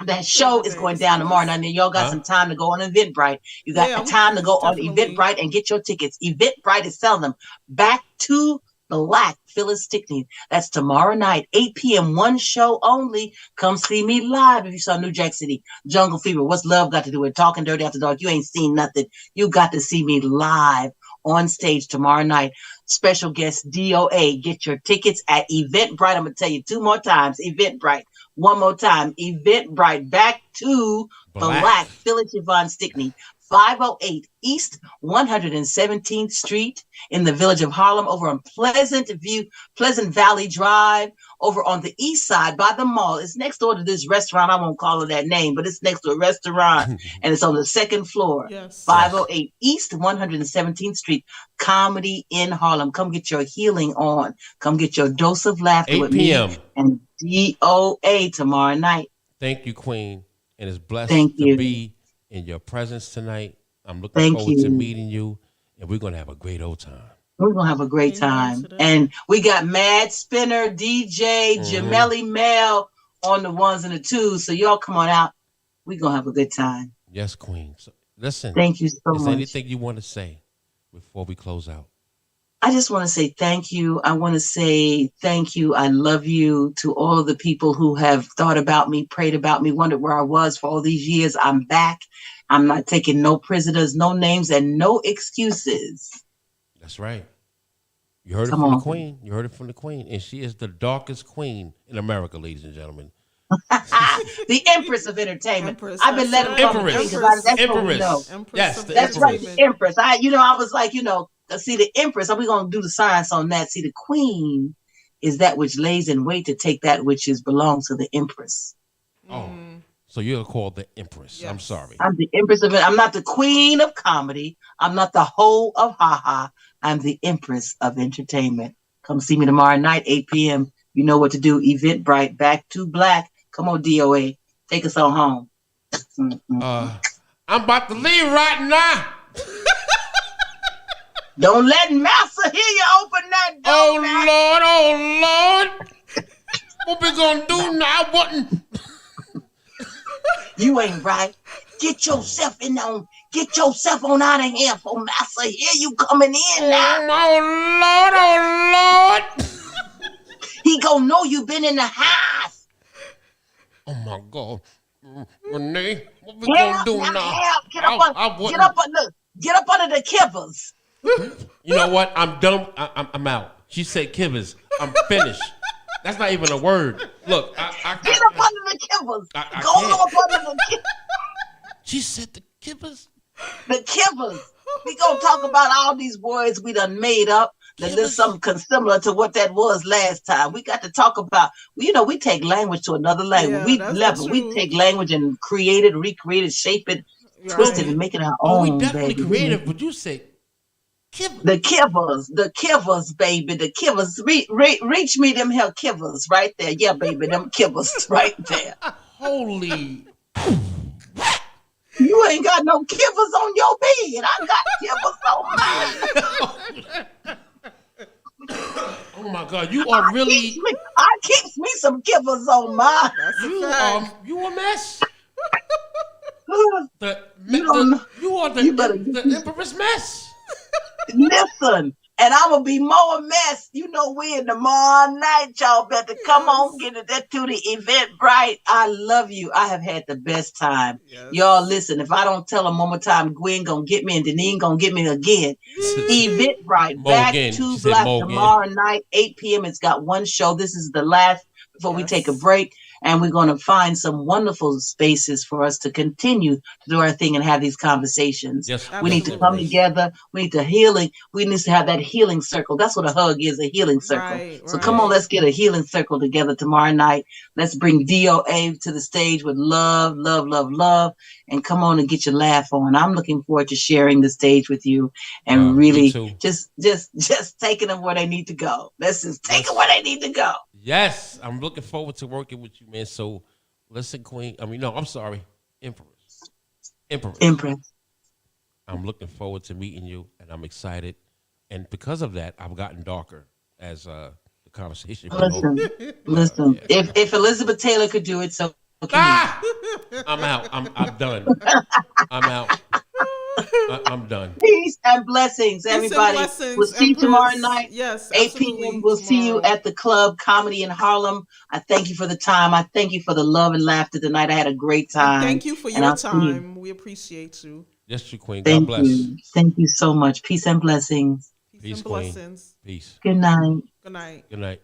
That show is going down tomorrow. Now, y'all got some time to go on Eventbrite. You got time to go on Eventbrite and get your tickets. Eventbrite is selling them. Back to Black, Phyllis Stickney. That's tomorrow night, 8 p.m. One show only. Come see me live if you saw New Jack City. Jungle Fever. What's love got to do with Talking Dirty After Dark? You ain't seen nothing. You got to see me live on stage tomorrow night. Special guest DOA. Get your tickets at Eventbrite. I'm going to tell you 2 more times. Eventbrite. 1 more time. Eventbrite. Back to Black. Phyllis Yvonne Stickney. 508 East 117th Street in the village of Harlem, over on Pleasant Valley Drive, over on the east side by the mall. It's next door to this restaurant. I won't call it that name, but it's next to a restaurant and it's on the 2nd floor. Yes. 508 East 117th Street. Comedy in Harlem. Come get your healing on. Come get your dose of laughter 8 with p.m. me and DOA tomorrow night. Thank you, Queen. And it's blessed Thank to you. be in your presence tonight. I'm looking forward to meeting you, and we're going to have a great old time. We're going to have a great time. And we got Mad Spinner, DJ, Jamelli Mel on the ones and the twos. So y'all come on out. We're going to have a good time. Yes, Queen. So, listen. Thank you so much. Is there anything you want to say before we close out? I just want to say thank you. I want to say thank you. I love you to all of the people who have thought about me, prayed about me, wondered where I was for all these years. I'm back. I'm not taking no prisoners, no names, and no excuses. That's right. You heard it from the Queen. You heard it from the Queen. And she is the darkest queen in America, ladies and gentlemen. The Empress of Entertainment. I've been letting Empress. That's what we know. Yes, that's right. The Empress. I was like, see the Empress. Are we going to do the science on that? See, the Queen is that which lays in wait to take that which belongs to the Empress. Oh, so you're called the Empress. Yes. I'm sorry. I'm the Empress of it. I'm not the Queen of Comedy. I'm not the hoe of haha. I'm the Empress of Entertainment. Come see me tomorrow night, 8 p.m. You know what to do. Eventbrite, Back to Black. Come on, DOA. Take us on home. I'm about to leave right now. Don't let Massa hear you open that door. Oh, Lord. What we gonna do now? You ain't right. Get yourself on out of here for Massa hear you coming in now. Oh, Lord. He gonna know you been in the house. Oh, my God. Renee, what we gonna do now? Get up under the kivers. You know what? I'm done. I'm out. She said kivers. I'm finished. That's not even a word. Look, get up under the kivers. Go up under the kivers. She said the kivers. The kivers. We gonna talk about all these words we done made up. There's something similar to what that was last time. We got to talk about, we take language to another language. Yeah, that's the We truth. take language and create it, recreate it, shape it, twist it, and make it our Oh, we own, definitely baby. creative, but you say, The kivers, baby, the kivers. Reach me them here kivers right there. Yeah, baby, them kivers right there. holy. You ain't got no kivers on your bed. I got kivers on mine. Oh my God, you are really. I keeps me some kivers on mine. That's a You fact. you a mess. You are You better the empress mess. listen. And I'm gonna be more mess. We in tomorrow night. Y'all better come on, get it to the event bright. I love you. I have had the best time. Yes. Y'all listen, if I don't tell them one more time, Gwen gonna get me and Deneen gonna get me again. Event bright. Back Morgan. to She said Black Morgan. tomorrow night, 8 p.m. It's got one show. This is the last before we take a Yes. break. And we're going to find some wonderful spaces for us to continue to do our thing and have these conversations. Yes, We need to Absolutely. come together. We need to healing. We need to have that healing circle. That's what a hug is, a healing circle. Right, So come on, right. let's get a healing circle together tomorrow night. Let's bring DOA to the stage with love, love, love, love. And come on and get your laugh on. I'm looking forward to sharing the stage with you and Me really too. just taking them where they need to go. Let's just take them where they need to go. Yes, I'm looking forward to working with you, man. So, listen, Queen. I'm sorry, Empress. Empress. I'm looking forward to meeting you, and I'm excited. And because of that, I've gotten darker as the conversation went on. Listen. If Elizabeth Taylor could do it, so can Ah! I'm out. I'm done. I'm out. I'm done. Peace and blessings, Peace and everybody. blessings, We'll see you Empress. tomorrow night. Yes, 8 absolutely. p.m. We'll see you tomorrow. at the club Comedy in Harlem. I thank you for the time. I thank you for the love and laughter tonight. I had a great And time. thank you for And your I'll see you. time. We appreciate you. Yes, you, Queen. God Thank bless. you. Thank you so much. Peace and blessings. Peace Peace, and Queen. blessings. Peace. Good night. Good night. Good night.